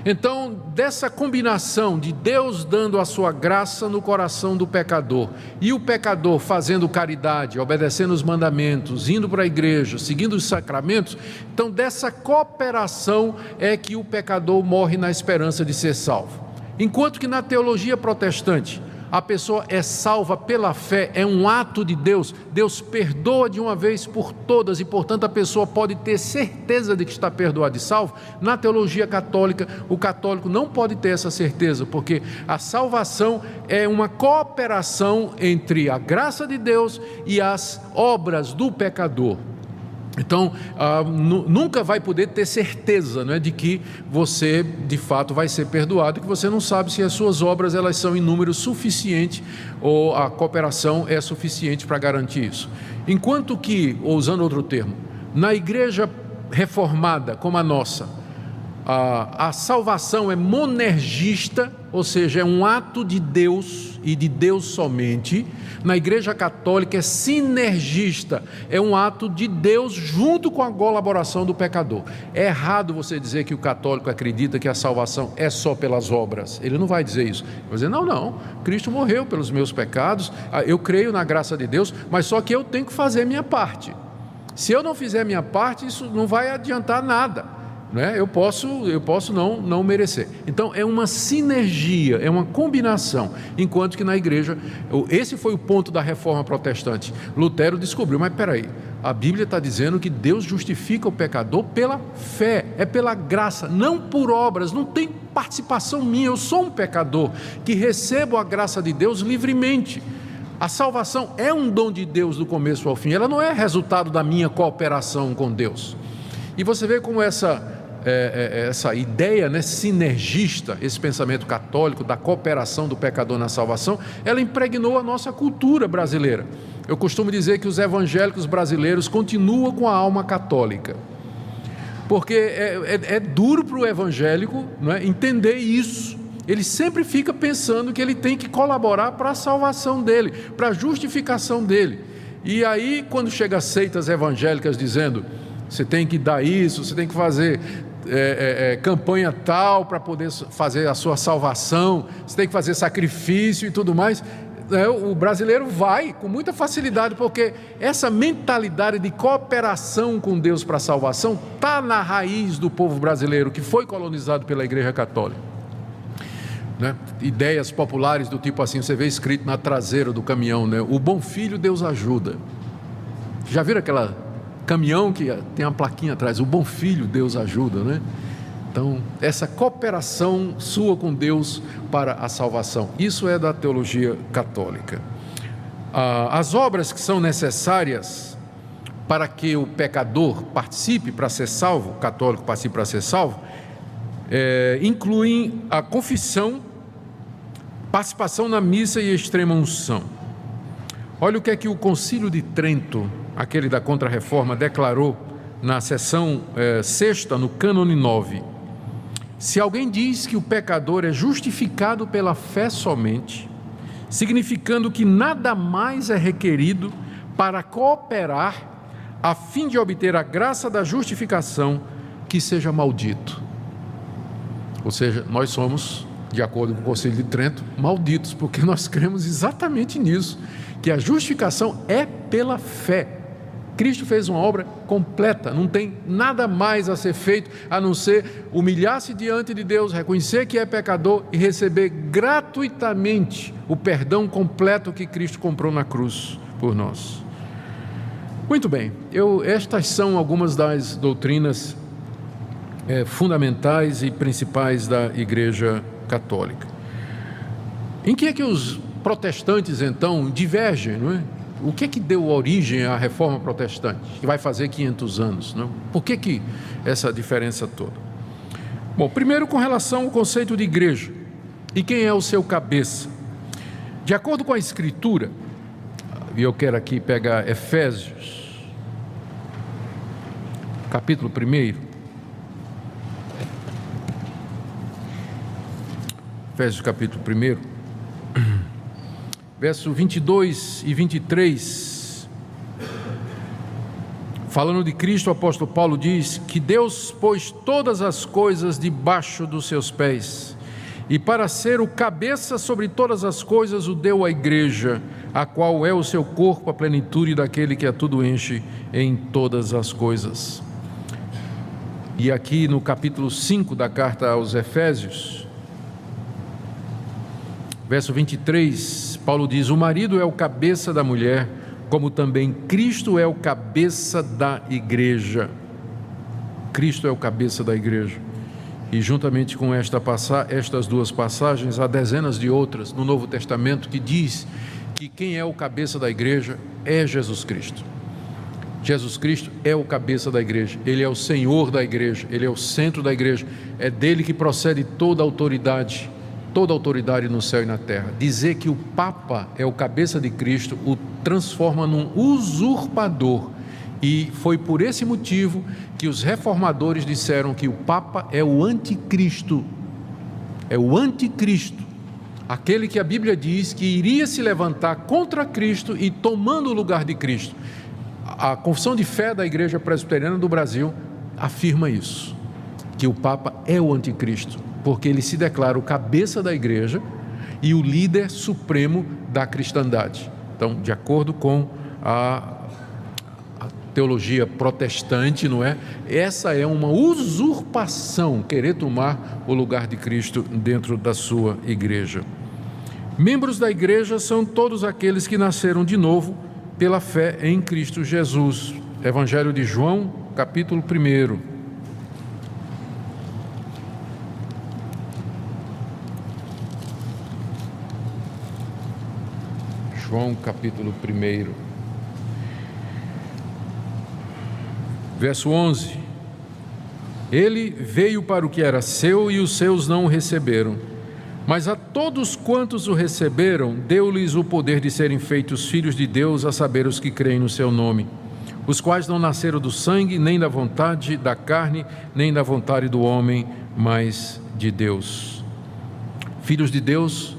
Então, dessa combinação de Deus dando a sua graça no coração do pecador, e o pecador fazendo caridade, obedecendo os mandamentos, indo para a igreja, seguindo os sacramentos, então dessa cooperação é que o pecador morre na esperança de ser salvo. Enquanto que na teologia protestante, a pessoa é salva pela fé, é um ato de Deus, Deus perdoa de uma vez por todas e, portanto, a pessoa pode ter certeza de que está perdoado e salvo. Na teologia católica, o católico não pode ter essa certeza, porque a salvação é uma cooperação entre a graça de Deus e as obras do pecador. Então, nunca vai poder ter certeza, né, de que você de fato vai ser perdoado, que você não sabe se as suas obras elas são em número suficiente ou a cooperação é suficiente para garantir isso. Enquanto que, ou usando outro termo, na igreja reformada como a nossa, a salvação é monergista, ou seja, é um ato de Deus e de Deus somente. Na igreja católica é sinergista, é um ato de Deus junto com a colaboração do pecador. É errado você dizer que o católico acredita que a salvação é só pelas obras. Ele não vai dizer isso. Ele vai dizer, não, Cristo morreu pelos meus pecados, eu creio na graça de Deus, mas só que eu tenho que fazer minha parte. Se eu não fizer minha parte, isso não vai adiantar nada. Eu posso não merecer. Então é uma sinergia, é uma combinação, enquanto que na igreja, esse foi o ponto da reforma protestante. Lutero descobriu, mas peraí, A Bíblia está dizendo que Deus justifica o pecador pela fé, é pela graça, não por obras, não tem participação minha. Eu sou um pecador que recebo a graça de Deus livremente. A salvação é um dom de Deus do começo ao fim, ela não é resultado da minha cooperação com Deus. E você vê como essa ideia, né, sinergista, esse pensamento católico da cooperação do pecador na salvação, ela impregnou a nossa cultura brasileira. Eu costumo dizer que os evangélicos brasileiros continuam com a alma católica, porque é duro para o evangélico, não é, entender isso. Ele sempre fica pensando que ele tem que colaborar para a salvação dele, para a justificação dele. E aí, quando chega as seitas evangélicas dizendo: você tem que dar isso, você tem que fazer campanha tal para poder fazer a sua salvação, você tem que fazer sacrifício e tudo mais, o brasileiro vai com muita facilidade, porque essa mentalidade de cooperação com Deus para a salvação está na raiz do povo brasileiro, que foi colonizado pela Igreja Católica. Né? Ideias populares do tipo assim, você vê escrito na traseira do caminhão, né? O bom filho Deus ajuda. Já viram aquela caminhão que tem uma plaquinha atrás, o bom filho Deus ajuda, né? Então, essa cooperação sua com Deus para a salvação, isso é da teologia católica. As obras que são necessárias para que o pecador participe para ser salvo, o católico participe para ser salvo, incluem a confissão, participação na missa e extrema unção. Olha o que é que o Concílio de Trento, aquele da Contra-Reforma, declarou na seção 6ª, no cânone 9. Se alguém diz que o pecador é justificado pela fé somente, significando que nada mais é requerido para cooperar a fim de obter a graça da justificação, que seja maldito. Ou seja, nós somos, de acordo com o Concílio de Trento, malditos, porque nós cremos exatamente nisso, que a justificação é pela fé. Cristo fez uma obra completa, não tem nada mais a ser feito a não ser humilhar-se diante de Deus, reconhecer que é pecador e receber gratuitamente o perdão completo que Cristo comprou na cruz por nós. Muito bem, estas são algumas das doutrinas fundamentais e principais da Igreja Católica. Em que é que os protestantes então divergem, não é? O que é que deu origem à Reforma Protestante, que vai fazer 500 anos? Não? Por que essa diferença toda? Bom, primeiro com relação ao conceito de igreja e quem é o seu cabeça. De acordo com a Escritura, e eu quero aqui pegar Efésios, capítulo 1, Efésios capítulo 1, verso 22 e 23, falando de Cristo, o apóstolo Paulo diz que Deus pôs todas as coisas debaixo dos seus pés, e para ser o cabeça sobre todas as coisas o deu à igreja, a qual é o seu corpo, a plenitude daquele que a tudo enche em todas as coisas. E aqui no capítulo 5 da carta aos Efésios, verso 23, Paulo diz: o marido é o cabeça da mulher, como também Cristo é o cabeça da igreja. Cristo é o cabeça da igreja. E juntamente com estas duas passagens, há dezenas de outras no Novo Testamento que diz que quem é o cabeça da igreja é Jesus Cristo. Jesus Cristo é o cabeça da igreja, Ele é o Senhor da igreja, Ele é o centro da igreja, é dele que procede toda a autoridade no céu e na terra. Dizer que o Papa é o cabeça de Cristo o transforma num usurpador, e foi por esse motivo que os reformadores disseram que o Papa é o anticristo, aquele que a Bíblia diz que iria se levantar contra Cristo e tomando o lugar de Cristo. A confissão de fé da Igreja Presbiteriana do Brasil afirma isso, que o Papa é o anticristo, porque ele se declara o cabeça da igreja e o líder supremo da cristandade. Então, de acordo com a teologia protestante, não é? Essa é uma usurpação, querer tomar o lugar de Cristo dentro da sua igreja. Membros da igreja são todos aqueles que nasceram de novo pela fé em Cristo Jesus. Evangelho de João, capítulo 1. João, capítulo 1. Verso 11. Ele veio para o que era seu e os seus não o receberam. Mas a todos quantos o receberam, deu-lhes o poder de serem feitos filhos de Deus, a saber, os que creem no seu nome, os quais não nasceram do sangue, nem da vontade da carne, nem da vontade do homem, mas de Deus. Filhos de Deus,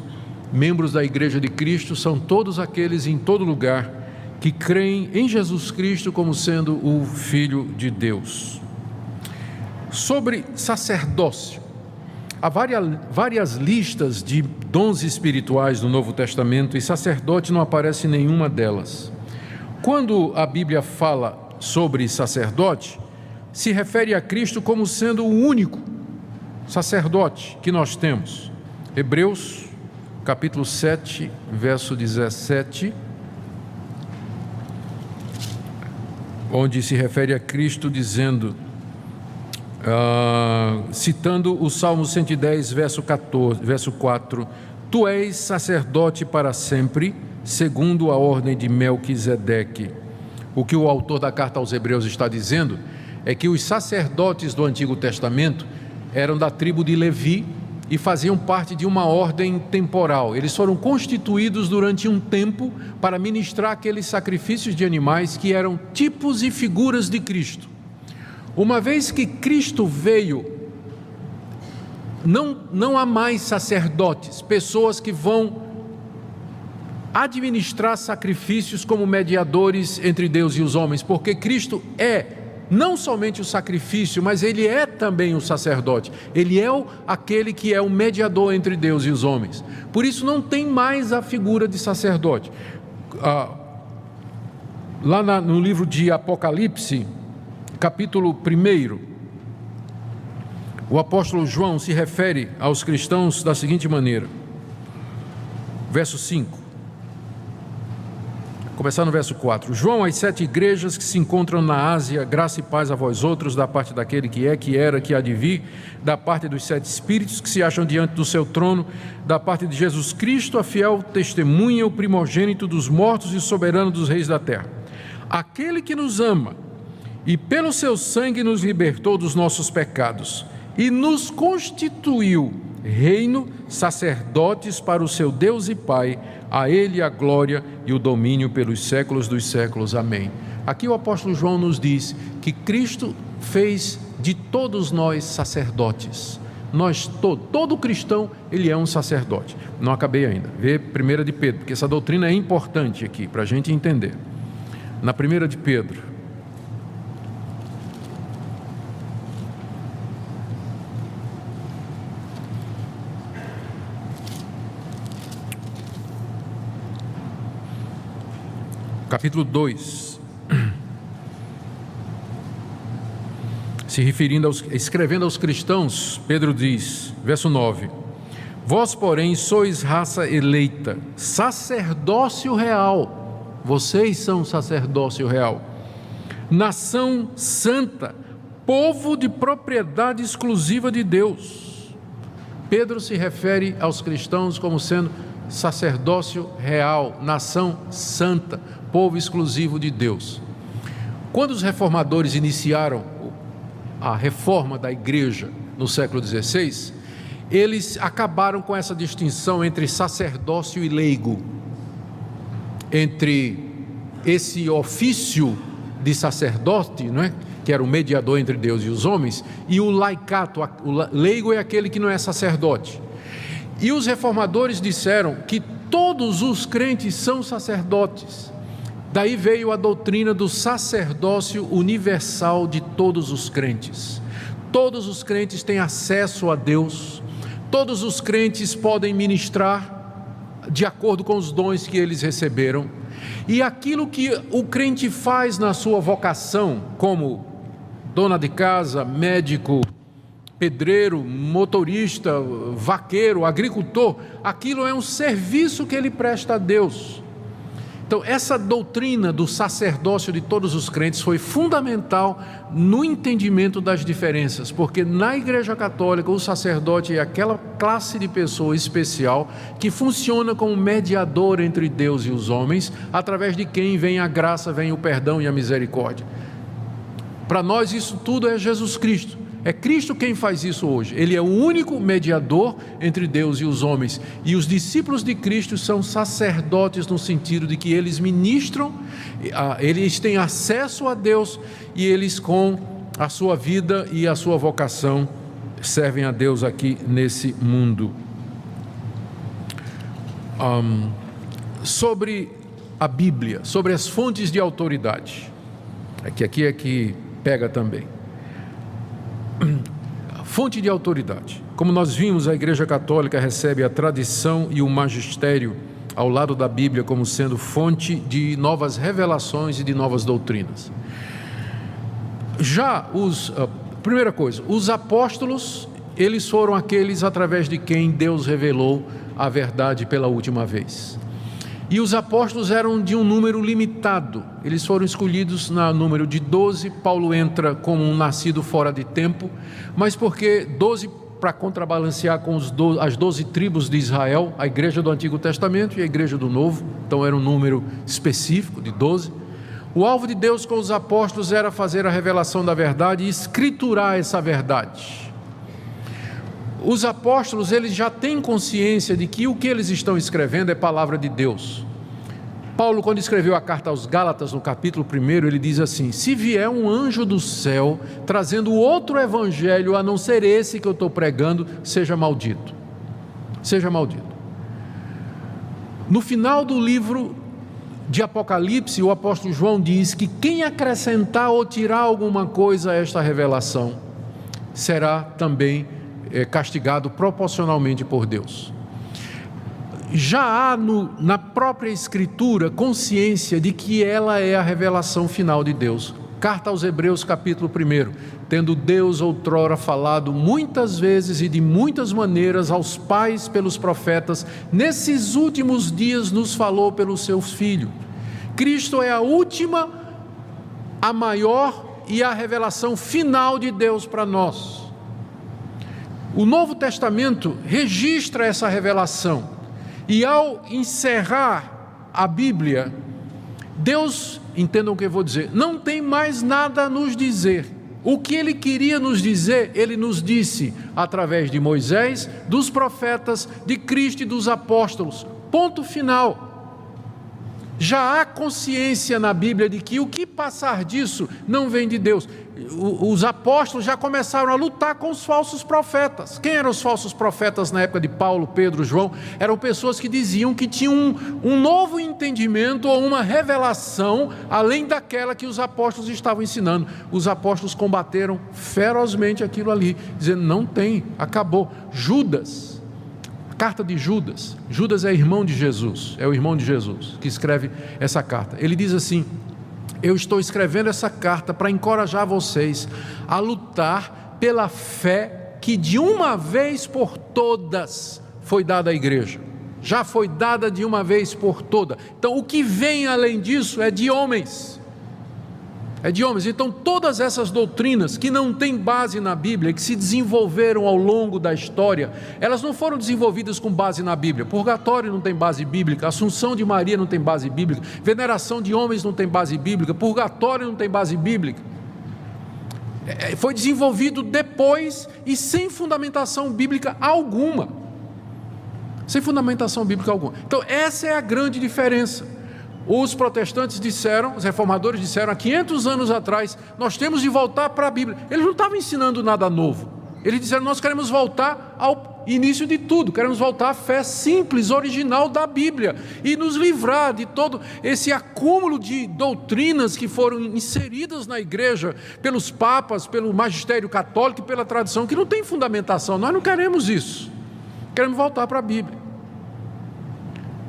membros da Igreja de Cristo, são todos aqueles em todo lugar que creem em Jesus Cristo como sendo o Filho de Deus. Sobre sacerdócio, há várias listas de dons espirituais no Novo Testamento e sacerdote não aparece em nenhuma delas. Quando a Bíblia fala sobre sacerdote, se refere a Cristo como sendo o único sacerdote que nós temos. Hebreus, capítulo 7, verso 17, onde se refere a Cristo dizendo, citando o Salmo 110, verso 4, Tu és sacerdote para sempre, segundo a ordem de Melquisedeque. O que o autor da carta aos Hebreus está dizendo é que os sacerdotes do Antigo Testamento eram da tribo de Levi e faziam parte de uma ordem temporal. Eles foram constituídos durante um tempo para ministrar aqueles sacrifícios de animais que eram tipos e figuras de Cristo. Uma vez que Cristo veio, não há mais sacerdotes, pessoas que vão administrar sacrifícios como mediadores entre Deus e os homens, porque Cristo é não somente o sacrifício, mas Ele é também o sacerdote. Ele é aquele que é o mediador entre Deus e os homens. Por isso não tem mais a figura de sacerdote. Lá no livro de Apocalipse, capítulo 1, o apóstolo João se refere aos cristãos da seguinte maneira, verso 5, começar no verso 4. João, às 7 igrejas que se encontram na Ásia, graça e paz a vós outros, da parte daquele que é, que era, que há de vir, da parte dos 7 espíritos que se acham diante do seu trono, da parte de Jesus Cristo, a fiel testemunha, o primogênito dos mortos e soberano dos reis da terra. Aquele que nos ama e pelo seu sangue nos libertou dos nossos pecados e nos constituiu reino, sacerdotes para o seu Deus e Pai, a Ele a glória e o domínio pelos séculos dos séculos. Amém. Aqui o apóstolo João nos diz que Cristo fez de todos nós sacerdotes. Todo cristão, ele é um sacerdote. Não acabei ainda. Vê 1 de Pedro, porque essa doutrina é importante aqui, para a gente entender. Na 1 de Pedro, capítulo 2, escrevendo aos cristãos, Pedro diz, verso 9, Vós, porém, sois raça eleita, sacerdócio real, vocês são sacerdócio real, nação santa, povo de propriedade exclusiva de Deus. Pedro se refere aos cristãos como sendo sacerdócio real, nação santa, povo exclusivo de Deus. Quando os reformadores iniciaram a reforma da igreja no século XVI, eles acabaram com essa distinção entre sacerdócio e leigo, entre esse ofício de sacerdote, não é? Que era o mediador entre Deus e os homens, e o laicato. O leigo é aquele que não é sacerdote. E os reformadores disseram que todos os crentes são sacerdotes. Daí veio a doutrina do sacerdócio universal de todos os crentes. Todos os crentes têm acesso a Deus, todos os crentes podem ministrar de acordo com os dons que eles receberam. E aquilo que o crente faz na sua vocação, como dona de casa, médico, pedreiro, motorista, vaqueiro, agricultor, aquilo é um serviço que ele presta a Deus. Então, essa doutrina do sacerdócio de todos os crentes foi fundamental no entendimento das diferenças, porque na Igreja Católica o sacerdote é aquela classe de pessoa especial que funciona como mediador entre Deus e os homens, através de quem vem a graça, vem o perdão e a misericórdia. Para nós isso tudo é Jesus Cristo. É Cristo quem faz isso hoje. Ele é o único mediador entre Deus e os homens. E os discípulos de Cristo são sacerdotes no sentido de que eles ministram, eles têm acesso a Deus e eles, com a sua vida e a sua vocação, servem a Deus aqui nesse mundo. Sobre a Bíblia, sobre as fontes de autoridade. Aqui é que pega também. Fonte de autoridade. Como nós vimos, a Igreja Católica recebe a tradição e o magistério ao lado da Bíblia como sendo fonte de novas revelações e de novas doutrinas. Já primeira coisa, os apóstolos, eles foram aqueles através de quem Deus revelou a verdade pela última vez. E os apóstolos eram de um número limitado, eles foram escolhidos no número de 12, Paulo entra como um nascido fora de tempo, mas porque 12 para contrabalancear com as 12 tribos de Israel, a igreja do Antigo Testamento e a igreja do Novo, então era um número específico de 12. O alvo de Deus com os apóstolos era fazer a revelação da verdade e escriturar essa verdade. Os apóstolos, eles já têm consciência de que o que eles estão escrevendo é palavra de Deus. Paulo, quando escreveu a carta aos Gálatas, no capítulo 1, ele diz assim: se vier um anjo do céu trazendo outro evangelho a não ser esse que eu estou pregando, seja maldito. Seja maldito. No final do livro de Apocalipse, o apóstolo João diz que quem acrescentar ou tirar alguma coisa a esta revelação será também castigado proporcionalmente por Deus. Já há na própria Escritura consciência de que ela é a revelação final de Deus. Carta aos Hebreus, capítulo 1: tendo Deus outrora falado muitas vezes e de muitas maneiras aos pais pelos profetas, nesses últimos dias nos falou pelo seu Filho. Cristo é a última, a maior e a revelação final de Deus para nós. O Novo Testamento registra essa revelação, e ao encerrar a Bíblia, Deus, entendam o que eu vou dizer, não tem mais nada a nos dizer. O que Ele queria nos dizer, Ele nos disse através de Moisés, dos profetas, de Cristo e dos apóstolos. Ponto final. Já há consciência na Bíblia de que o que passar disso não vem de Deus. Os apóstolos já começaram a lutar com os falsos profetas. Quem eram os falsos profetas na época de Paulo, Pedro, João? Eram pessoas que diziam que tinham um novo entendimento ou uma revelação além daquela que os apóstolos estavam ensinando. Os apóstolos combateram ferozmente aquilo ali, dizendo: não tem, acabou. Judas, carta de Judas. Judas é irmão de Jesus, é o irmão de Jesus que escreve essa carta. Ele diz assim: eu estou escrevendo essa carta para encorajar vocês a lutar pela fé que de uma vez por todas foi dada à igreja. Já foi dada de uma vez por todas. Então o que vem além disso é de homens. É de homens. Então todas essas doutrinas que não têm base na Bíblia, que se desenvolveram ao longo da história, elas não foram desenvolvidas com base na Bíblia. Purgatório não tem base bíblica, Assunção de Maria não tem base bíblica, veneração de homens não tem base bíblica, purgatório não tem base bíblica. Foi desenvolvido depois e sem fundamentação bíblica alguma. Sem fundamentação bíblica alguma. Então essa é a grande diferença. Os protestantes disseram, os reformadores disseram há 500 anos atrás: nós temos de voltar para a Bíblia. Eles não estavam ensinando nada novo. Eles disseram: nós queremos voltar ao início de tudo, queremos voltar à fé simples, original da Bíblia e nos livrar de todo esse acúmulo de doutrinas que foram inseridas na igreja pelos papas, pelo magistério católico e pela tradição, que não tem fundamentação. Nós não queremos isso. Queremos voltar para a Bíblia.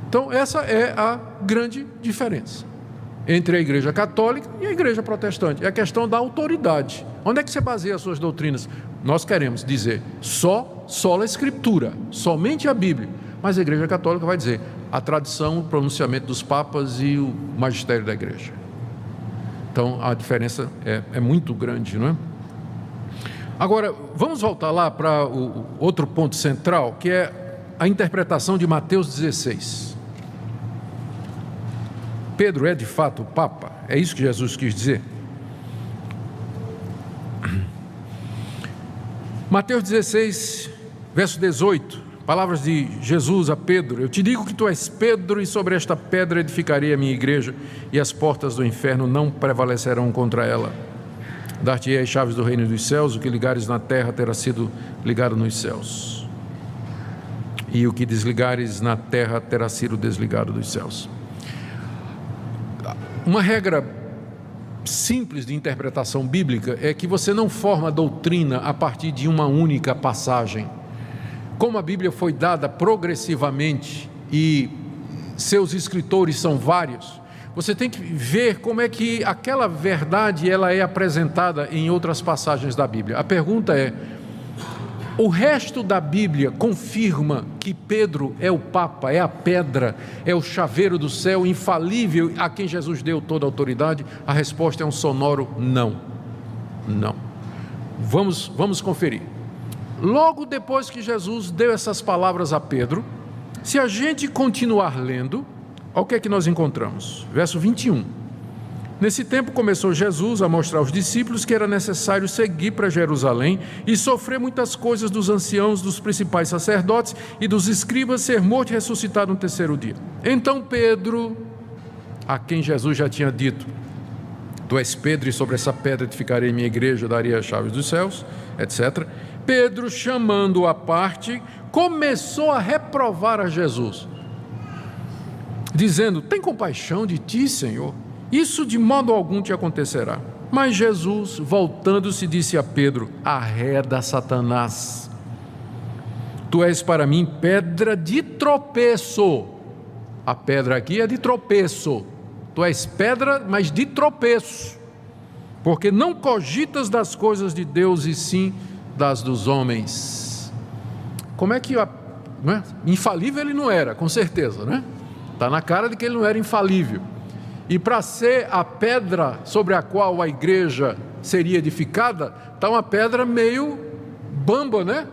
Então essa é a grande diferença entre a igreja católica e a igreja protestante. É a questão da autoridade. Onde é que você baseia as suas doutrinas? Nós queremos dizer sola escritura, somente a Bíblia. Mas a igreja católica vai dizer: a tradição, o pronunciamento dos papas e o magistério da igreja. Então a diferença é muito grande, não é? Agora, vamos voltar lá para o outro ponto central, que é a interpretação de Mateus 16. Pedro é de fato o Papa? É isso que Jesus quis dizer? Mateus 16, verso 18, palavras de Jesus a Pedro: eu te digo que tu és Pedro, e sobre esta pedra edificarei a minha igreja, e as portas do inferno não prevalecerão contra ela. Dar-te-ei as chaves do reino dos céus, o que ligares na terra terá sido ligado nos céus, e o que desligares na terra terá sido desligado dos céus. Uma regra simples de interpretação bíblica é que você não forma doutrina a partir de uma única passagem. Como a Bíblia foi dada progressivamente e seus escritores são vários, você tem que ver como é que aquela verdade ela é apresentada em outras passagens da Bíblia. A pergunta é: o resto da Bíblia confirma que Pedro é o Papa, é a pedra, é o chaveiro do céu, infalível, a quem Jesus deu toda a autoridade? A resposta é um sonoro não. Não. Vamos conferir. Logo depois que Jesus deu essas palavras a Pedro, se a gente continuar lendo, olha o que é que nós encontramos. Verso 21. Nesse tempo começou Jesus a mostrar aos discípulos que era necessário seguir para Jerusalém e sofrer muitas coisas dos anciãos, dos principais sacerdotes e dos escribas, ser morto e ressuscitado no terceiro dia. Então Pedro, a quem Jesus já tinha dito: tu és Pedro, e sobre essa pedra edificarei minha igreja, darei as chaves dos céus, etc. Pedro, chamando-o à parte, começou a reprovar a Jesus, dizendo: tem compaixão de ti, Senhor, isso de modo algum te acontecerá. Mas Jesus, voltando-se, disse a Pedro: arreda, Satanás, tu és para mim pedra de tropeço. A pedra aqui é de tropeço. Tu és pedra, mas de tropeço, porque não cogitas das coisas de Deus, e sim das dos homens. Como é que né? Infalível ele não era, com certeza, né? Está na cara de que ele não era infalível. E para ser a pedra sobre a qual a igreja seria edificada, está uma pedra meio bamba, né?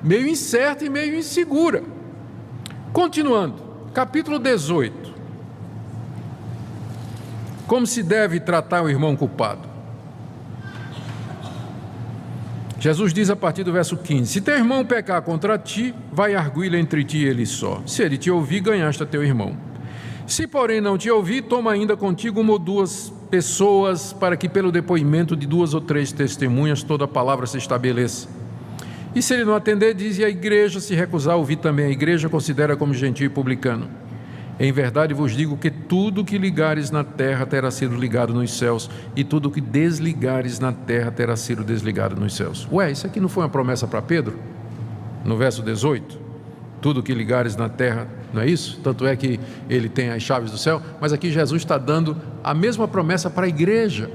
Meio incerta e meio insegura. Continuando, capítulo 18. Como se deve tratar o irmão culpado? Jesus diz a partir do verso 15: se teu irmão pecar contra ti, vai arguí-lo entre ti e ele só. Se ele te ouvir, ganhaste a teu irmão. Se porém não te ouvir, toma ainda contigo uma ou duas pessoas, para que pelo depoimento de 2 ou 3 testemunhas toda a palavra se estabeleça. E se ele não atender, diz: e a igreja se recusar a ouvir também, a igreja considera como gentio e publicano. Em verdade vos digo que tudo que ligares na terra terá sido ligado nos céus, e tudo que desligares na terra terá sido desligado nos céus. Ué, isso aqui não foi uma promessa para Pedro? No verso 18, tudo que ligares na terra, não é isso? Tanto é que ele tem as chaves do céu, mas aqui Jesus está dando a mesma promessa para a igreja.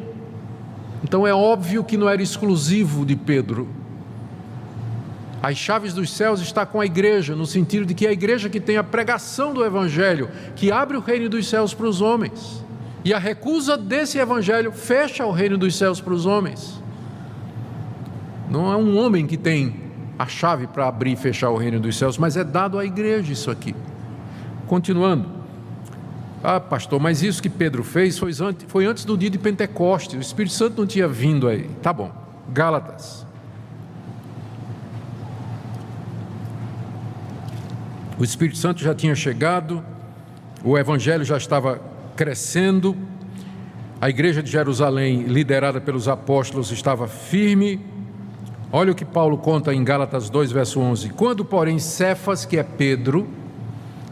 Então é óbvio que não era exclusivo de Pedro. As chaves dos céus está com a igreja, no sentido de que é a igreja que tem a pregação do evangelho, que abre o reino dos céus para os homens, e a recusa desse evangelho fecha o reino dos céus para os homens. Não é um homem que tem a chave para abrir e fechar o reino dos céus, mas é dado à igreja isso aqui. Continuando: ah, pastor, mas isso que Pedro fez foi antes do dia de Pentecostes, o Espírito Santo não tinha vindo aí. Tá bom. Gálatas. O Espírito Santo já tinha chegado, o evangelho já estava crescendo, a igreja de Jerusalém, liderada pelos apóstolos, estava firme. Olha o que Paulo conta em Gálatas 2, verso 11: quando, porém, Cefas, que é Pedro,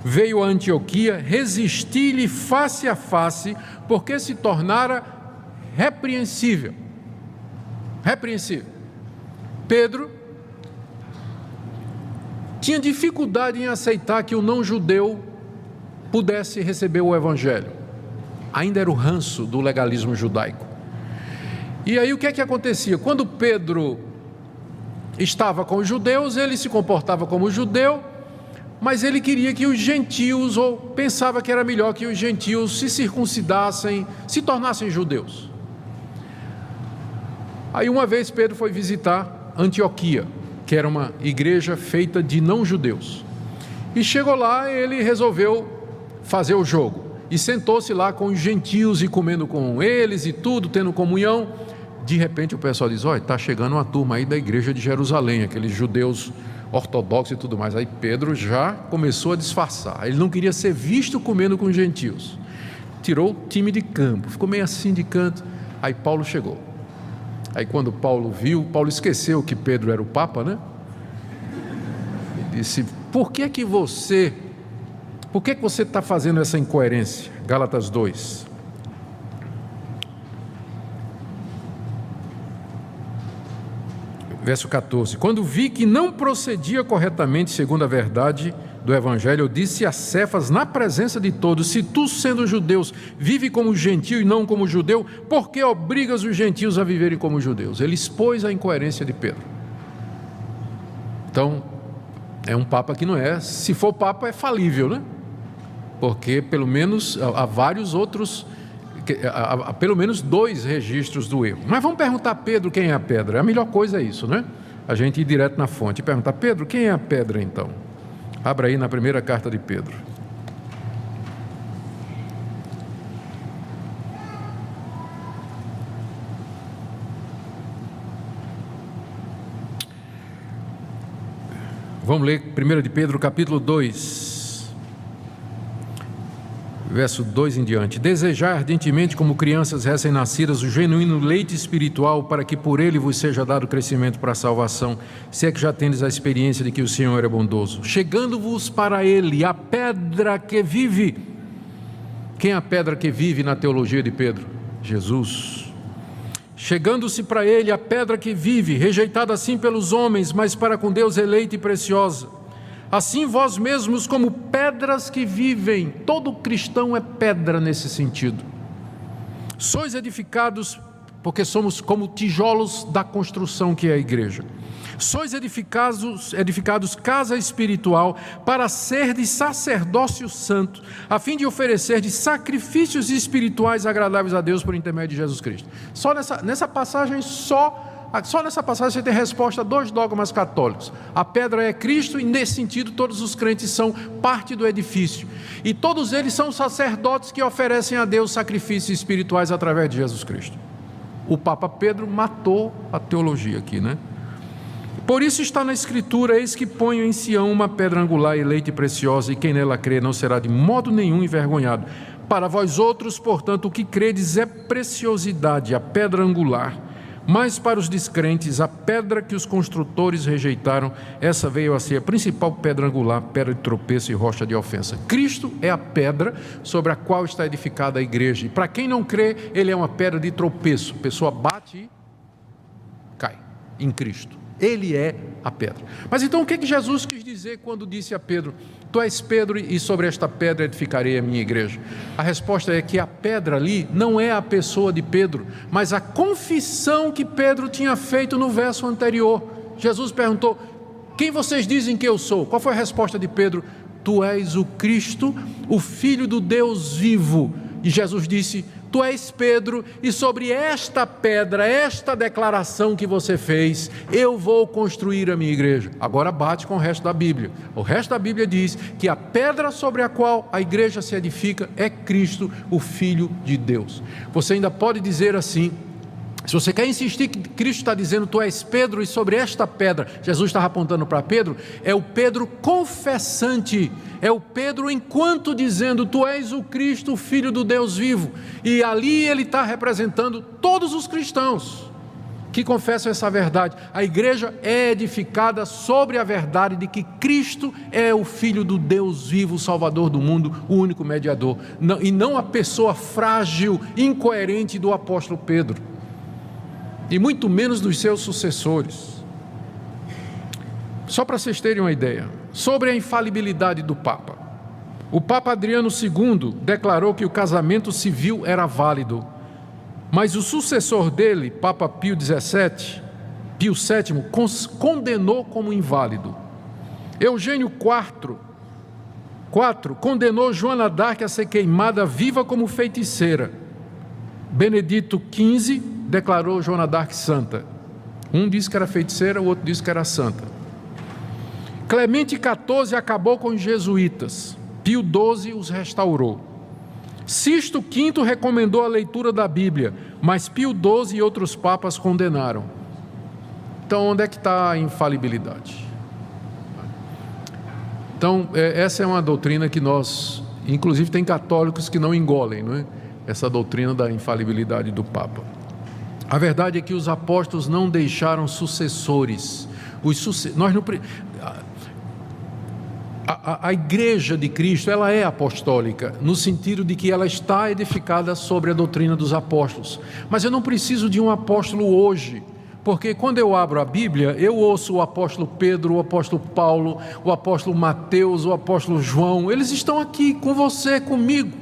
veio a Antioquia, resisti-lhe face a face, porque se tornara repreensível. Pedro tinha dificuldade em aceitar que o não-judeu pudesse receber o evangelho. Ainda era o ranço do legalismo judaico. E aí o que é que acontecia? Quando Pedro estava com os judeus, ele se comportava como judeu, mas ele queria que os gentios, ou pensava que era melhor que os gentios se circuncidassem, se tornassem judeus. Aí uma vez Pedro foi visitar Antioquia, que era uma igreja feita de não-judeus. E chegou lá, ele resolveu fazer o jogo. E sentou-se lá com os gentios e comendo com eles e tudo, tendo comunhão. De repente o pessoal diz: olha, está chegando uma turma aí da igreja de Jerusalém, aqueles judeus ortodoxos e tudo mais. Aí Pedro já começou a disfarçar. Ele não queria ser visto comendo com os gentios. Tirou o time de campo, ficou meio assim de canto. Aí Paulo chegou. Aí quando Paulo viu, Paulo esqueceu que Pedro era o Papa, né? E disse: por que você está fazendo essa incoerência? Gálatas 2. Verso 14: quando vi que não procedia corretamente segundo a verdade do Evangelho, eu disse a Cefas na presença de todos: se tu, sendo judeus, vive como gentio e não como judeu, por que obrigas os gentios a viverem como judeus? Ele expôs a incoerência de Pedro. Então, é um papa que não é, se for papa é falível, né? Porque pelo menos há vários outros, há pelo menos 2 registros do erro. Mas vamos perguntar a Pedro quem é a pedra. A melhor coisa é isso, né? A gente ir direto na fonte e perguntar: Pedro, quem é a pedra então? Abra aí na primeira carta de Pedro. Vamos ler 1 de Pedro, capítulo 2, verso 2 em diante. Desejai ardentemente, como crianças recém-nascidas, o genuíno leite espiritual, para que por ele vos seja dado crescimento para a salvação, se é que já tendes a experiência de que o Senhor é bondoso. Chegando-vos para ele, a pedra que vive. Quem é a pedra que vive na teologia de Pedro? Jesus. Chegando-se para ele, a pedra que vive, rejeitada assim pelos homens, mas para com Deus eleita e preciosa. Assim vós mesmos, como pedras que vivem, todo cristão é pedra nesse sentido. Sois edificados, porque somos como tijolos da construção que é a igreja. Sois edificados casa espiritual, para ser de sacerdócio santo, a fim de oferecer de sacrifícios espirituais agradáveis a Deus por intermédio de Jesus Cristo. Só nessa passagem você tem resposta a 2 dogmas católicos. A pedra é Cristo, e nesse sentido todos os crentes são parte do edifício. E todos eles são sacerdotes que oferecem a Deus sacrifícios espirituais através de Jesus Cristo. O Papa Pedro matou a teologia aqui, né? Por isso está na Escritura: eis que ponho em Sião uma pedra angular, eleita e preciosa, e quem nela crê não será de modo nenhum envergonhado. Para vós outros, portanto, o que credes é preciosidade, a pedra angular. Mas para os descrentes, a pedra que os construtores rejeitaram, essa veio a ser a principal pedra angular, pedra de tropeço e rocha de ofensa. Cristo é a pedra sobre a qual está edificada a igreja. E para quem não crê, ele é uma pedra de tropeço. A pessoa bate e cai em Cristo. Ele é a pedra. Mas então o que Jesus quis dizer quando disse a Pedro: tu és Pedro, e sobre esta pedra edificarei a minha igreja? A resposta é que a pedra ali não é a pessoa de Pedro, mas a confissão que Pedro tinha feito no verso anterior. Jesus perguntou: quem vocês dizem que eu sou? Qual foi a resposta de Pedro? Tu és o Cristo, o Filho do Deus vivo. E Jesus disse: tu és Pedro, e sobre esta pedra, esta declaração que você fez, eu vou construir a minha igreja. Agora bate com o resto da Bíblia. O resto da Bíblia diz que a pedra sobre a qual a igreja se edifica é Cristo, o Filho de Deus. Você ainda pode dizer assim: se você quer insistir que Cristo está dizendo tu és Pedro, e sobre esta pedra, Jesus estava apontando para Pedro, é o Pedro confessante, é o Pedro enquanto dizendo tu és o Cristo, o Filho do Deus vivo. E ali ele está representando todos os cristãos que confessam essa verdade. A igreja é edificada sobre a verdade de que Cristo é o Filho do Deus vivo, o Salvador do mundo, o único mediador, e não a pessoa frágil, incoerente do apóstolo Pedro, e muito menos dos seus sucessores. Só para vocês terem uma ideia, sobre a infalibilidade do Papa. O Papa Adriano II declarou que o casamento civil era válido, mas o sucessor dele, Papa Pio VII, condenou como inválido. Eugênio IV 4. Condenou Joana d'Arc a ser queimada viva como feiticeira. Benedito XV declarou Joana d'Arc santa. Um disse que era feiticeira, o outro disse que era santa. Clemente XIV acabou com os jesuítas. Pio XII os restaurou. Sisto V recomendou a leitura da Bíblia, mas Pio XII e outros papas condenaram. Então, onde é que está a infalibilidade? Então, essa é uma doutrina que nós, inclusive tem católicos que não engolem, não é? Essa doutrina da infalibilidade do Papa. A verdade é que os apóstolos não deixaram sucessores. A igreja de Cristo, ela é apostólica, no sentido de que ela está edificada sobre a doutrina dos apóstolos. Mas eu não preciso de um apóstolo hoje, porque quando eu abro a Bíblia, eu ouço o apóstolo Pedro, o apóstolo Paulo, o apóstolo Mateus, o apóstolo João. Eles estão aqui com você, comigo.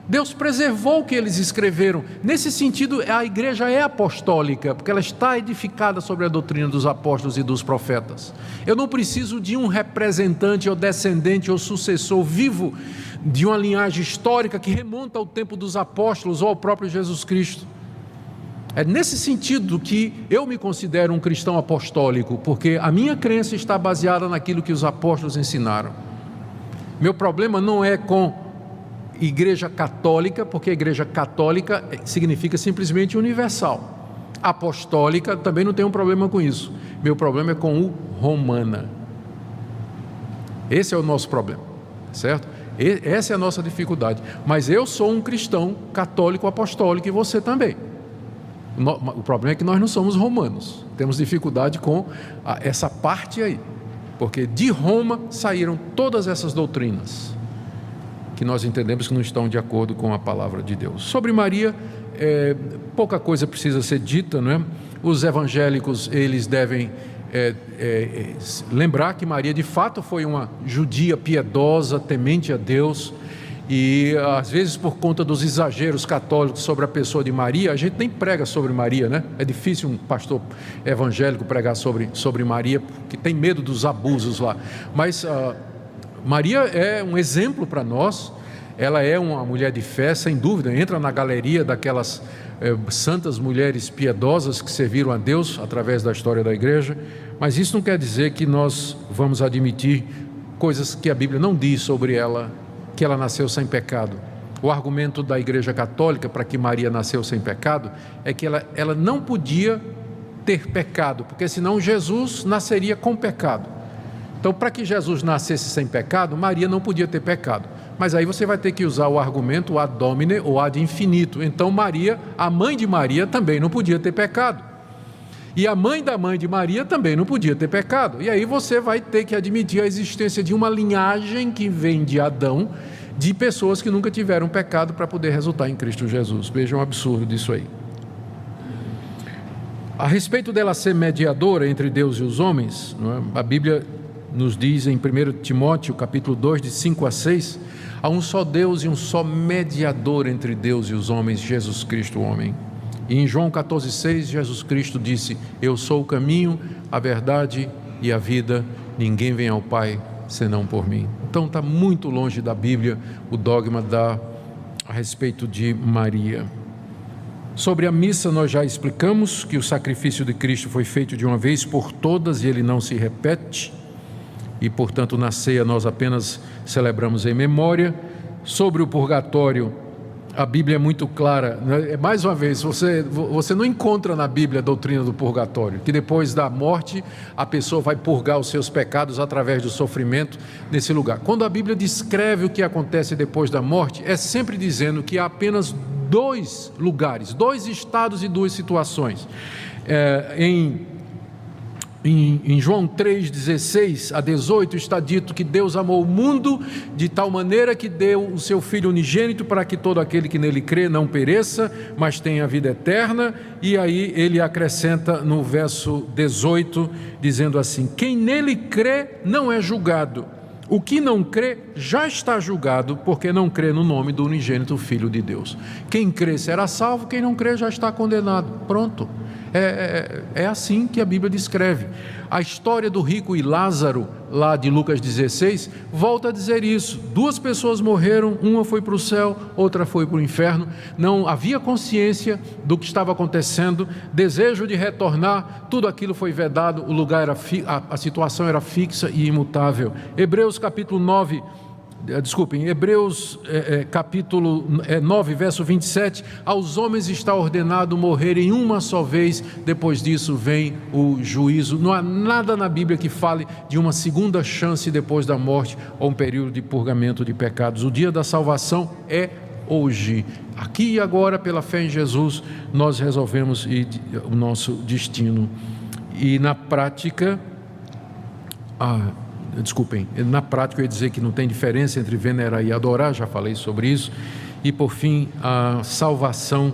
Deus preservou o que eles escreveram. Nesse sentido, a igreja é apostólica, porque ela está edificada sobre a doutrina dos apóstolos e dos profetas. Eu não preciso de um representante ou descendente ou sucessor vivo de uma linhagem histórica que remonta ao tempo dos apóstolos ou ao próprio Jesus Cristo. É nesse sentido que eu me considero um cristão apostólico, porque a minha crença está baseada naquilo que os apóstolos ensinaram. Meu problema não é com igreja católica, porque a igreja católica significa simplesmente universal. Apostólica, também não tenho um problema com isso. Meu problema é com o romana. Esse é o nosso problema, certo? Essa é a nossa dificuldade. Mas eu sou um cristão católico apostólico e você também. O problema é que nós não somos romanos. Temos dificuldade com essa parte aí, porque de Roma saíram todas essas doutrinas que nós entendemos que não estão de acordo com a palavra de Deus. Sobre Maria, pouca coisa precisa ser dita, não é? Os evangélicos, eles devem lembrar que Maria de fato foi uma judia piedosa, temente a Deus, e às vezes por conta dos exageros católicos sobre a pessoa de Maria, a gente nem prega sobre Maria, né? É difícil um pastor evangélico pregar sobre Maria, porque tem medo dos abusos lá, mas Maria é um exemplo para nós. Ela é uma mulher de fé, sem dúvida, entra na galeria daquelas santas mulheres piedosas que serviram a Deus através da história da igreja, mas isso não quer dizer que nós vamos admitir coisas que a Bíblia não diz sobre ela, que ela nasceu sem pecado. O argumento da igreja católica para que Maria nasceu sem pecado é que ela não podia ter pecado, porque senão Jesus nasceria com pecado. Então, para que Jesus nascesse sem pecado, Maria não podia ter pecado. Mas aí você vai ter que usar o argumento ad hominem ou ad infinito. Então Maria, a mãe de Maria, também não podia ter pecado. E a mãe da mãe de Maria também não podia ter pecado. E aí você vai ter que admitir a existência de uma linhagem que vem de Adão, de pessoas que nunca tiveram pecado para poder resultar em Cristo Jesus. Vejam o absurdo disso aí. A respeito dela ser mediadora entre Deus e os homens, não é? A Bíblia nos diz em 1 Timóteo, capítulo 2, de 5 a 6, há um só Deus e um só mediador entre Deus e os homens, Jesus Cristo, o homem. E em João 14, 6, Jesus Cristo disse: eu sou o caminho, a verdade e a vida, ninguém vem ao Pai senão por mim. Então está muito longe da Bíblia o dogma a respeito de Maria. Sobre a missa nós já explicamos que o sacrifício de Cristo foi feito de uma vez por todas e ele não se repete. E, portanto, na ceia nós apenas celebramos em memória. Sobre o purgatório, a Bíblia é muito clara. Mais uma vez, você não encontra na Bíblia a doutrina do purgatório, que depois da morte a pessoa vai purgar os seus pecados através do sofrimento nesse lugar. Quando a Bíblia descreve o que acontece depois da morte, é sempre dizendo que há apenas 2 lugares, 2 estados e 2 situações. Em João 3, 16 a 18 está dito que Deus amou o mundo de tal maneira que deu o seu Filho unigênito para que todo aquele que nele crê não pereça, mas tenha a vida eterna. E aí ele acrescenta no verso 18, dizendo assim: quem nele crê não é julgado, o que não crê já está julgado, porque não crê no nome do unigênito Filho de Deus. Quem crê será salvo, quem não crê já está condenado. Pronto. É assim que a Bíblia descreve. A história do rico e Lázaro, lá de Lucas 16, volta a dizer isso. 2 pessoas morreram, uma foi para o céu, outra foi para o inferno. Não havia consciência do que estava acontecendo, desejo de retornar, tudo aquilo foi vedado, o lugar era a situação era fixa e imutável. Hebreus capítulo 9, Hebreus capítulo 9, verso 27, aos homens está ordenado morrerem uma só vez, depois disso vem o juízo. Não há nada na Bíblia que fale de uma segunda chance depois da morte ou um período de purgamento de pecados. O dia da salvação é hoje, aqui e agora, pela fé em Jesus, nós resolvemos o nosso destino. E na prática, na prática eu ia dizer que não tem diferença entre venerar e adorar, já falei sobre isso. E por fim, a salvação,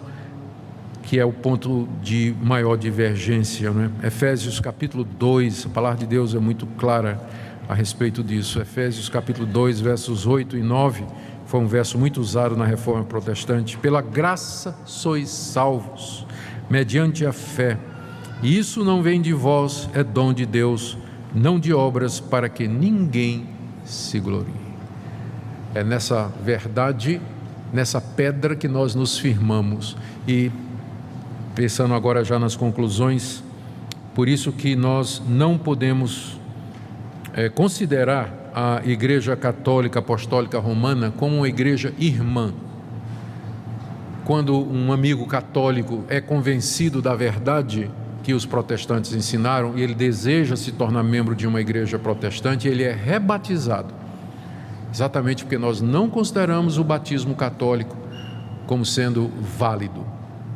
que é o ponto de maior divergência, né? Efésios capítulo 2, a palavra de Deus é muito clara a respeito disso. Efésios capítulo 2, versos 8 e 9, foi um verso muito usado na Reforma Protestante. Pela graça sois salvos, mediante a fé, e isso não vem de vós, é dom de Deus, não de obras, para que ninguém se glorie. É nessa verdade, nessa pedra que nós nos firmamos. E pensando agora já nas conclusões, por isso que nós não podemos considerar a Igreja Católica Apostólica Romana como uma igreja irmã. Quando um amigo católico é convencido da verdade que os protestantes ensinaram, e ele deseja se tornar membro de uma igreja protestante, ele é rebatizado, exatamente porque nós não consideramos o batismo católico como sendo válido.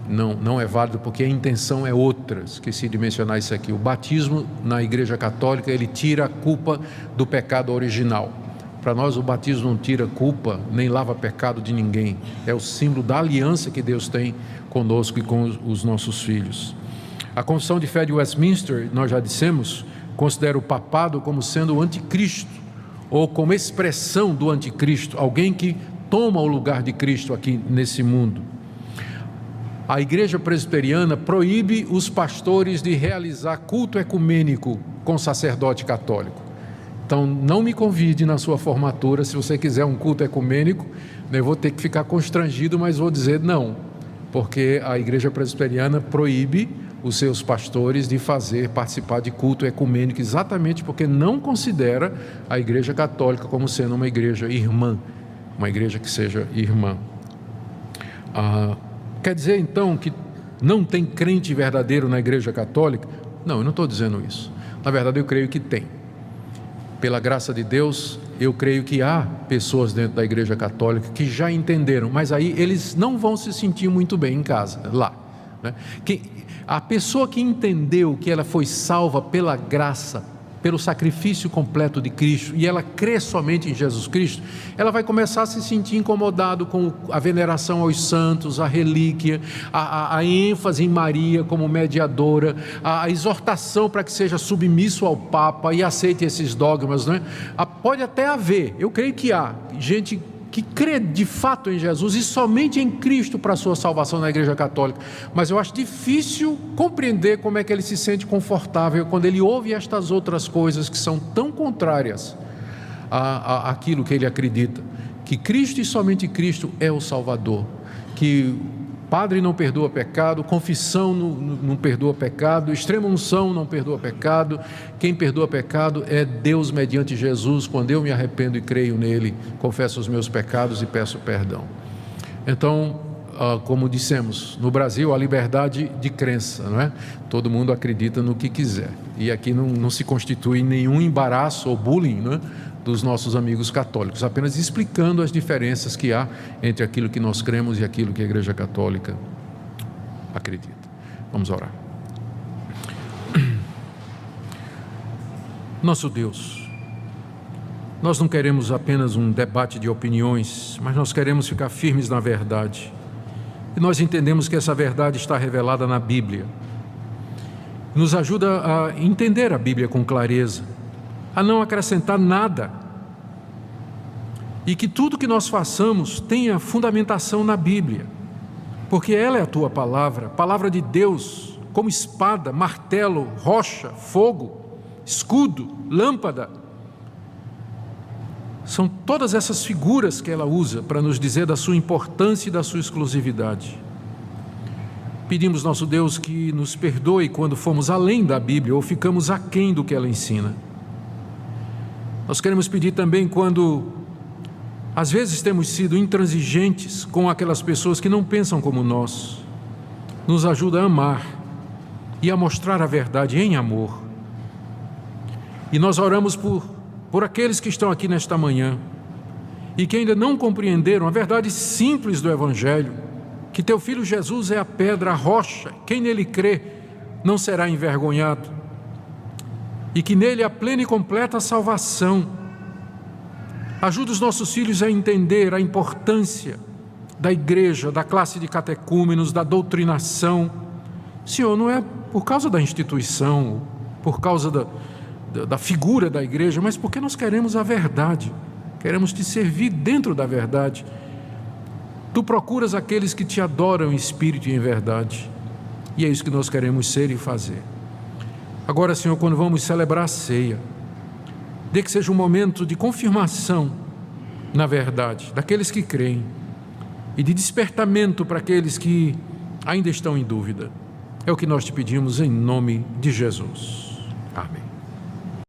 Não é válido porque a intenção é outra. Esqueci de mencionar isso aqui. O batismo na igreja católica, ele tira a culpa do pecado original. Para nós o batismo não tira culpa, nem lava pecado de ninguém. É o símbolo da aliança que Deus tem conosco e com os nossos filhos. A Confissão de Fé de Westminster, nós já dissemos, considera o papado como sendo o anticristo, ou como expressão do anticristo, alguém que toma o lugar de Cristo aqui nesse mundo. A Igreja Presbiteriana proíbe os pastores de realizar culto ecumênico com sacerdote católico. Então, não me convide na sua formatura, se você quiser um culto ecumênico, eu vou ter que ficar constrangido, mas vou dizer não, porque a Igreja Presbiteriana proíbe os seus pastores de participar de culto ecumênico, exatamente porque não considera a Igreja Católica como sendo uma igreja irmã, uma igreja que seja irmã. Quer dizer então que não tem crente verdadeiro na Igreja Católica? Não, eu não estou dizendo isso. Na verdade, eu creio que tem. Pela graça de Deus, eu creio que há pessoas dentro da Igreja Católica que já entenderam, mas aí eles não vão se sentir muito bem em casa, lá, né? A pessoa que entendeu que ela foi salva pela graça, pelo sacrifício completo de Cristo, e ela crê somente em Jesus Cristo, ela vai começar a se sentir incomodado com a veneração aos santos, a relíquia, a ênfase em Maria como mediadora, a exortação para que seja submisso ao Papa e aceite esses dogmas, né? Pode até haver, eu creio que há gente que crê de fato em Jesus e somente em Cristo para a sua salvação na Igreja Católica, mas eu acho difícil compreender como é que ele se sente confortável quando ele ouve estas outras coisas que são tão contrárias àquilo que ele acredita, que Cristo e somente Cristo é o Salvador, que Padre não perdoa pecado, confissão não perdoa pecado, extrema unção não perdoa pecado, quem perdoa pecado é Deus mediante Jesus. Quando eu me arrependo e creio nele, confesso os meus pecados e peço perdão. Então, como dissemos, no Brasil a liberdade de crença, não é? Todo mundo acredita no que quiser, e aqui não se constitui nenhum embaraço ou bullying, não é, dos nossos amigos católicos, apenas explicando as diferenças que há entre aquilo que nós cremos e aquilo que a Igreja Católica acredita. Vamos orar. Nosso Deus, nós não queremos apenas um debate de opiniões, mas nós queremos ficar firmes na verdade, e nós entendemos que essa verdade está revelada na Bíblia. Nos ajuda a entender a Bíblia com clareza, a não acrescentar nada, e que tudo que nós façamos tenha fundamentação na Bíblia, porque ela é a tua palavra, palavra de Deus, como espada, martelo, rocha, fogo, escudo, lâmpada. São todas essas figuras que ela usa para nos dizer da sua importância e da sua exclusividade. Pedimos, nosso Deus, que nos perdoe quando fomos além da Bíblia ou ficamos aquém do que ela ensina. Nós queremos pedir também quando, às vezes, temos sido intransigentes com aquelas pessoas que não pensam como nós. Nos ajuda a amar e a mostrar a verdade em amor. E nós oramos por aqueles que estão aqui nesta manhã e que ainda não compreenderam a verdade simples do Evangelho, que teu Filho Jesus é a pedra, a rocha, quem nele crê não será envergonhado, e que nele há plena e completa salvação. Ajuda os nossos filhos a entender a importância da igreja, da classe de catecúmenos, da doutrinação. Senhor, não é por causa da instituição, por causa da figura da igreja, mas porque nós queremos a verdade, queremos te servir dentro da verdade. Tu procuras aqueles que te adoram em espírito e em verdade, e é isso que nós queremos ser e fazer. Agora, Senhor, quando vamos celebrar a ceia, dê que seja um momento de confirmação na verdade daqueles que creem e de despertamento para aqueles que ainda estão em dúvida. É o que nós te pedimos em nome de Jesus.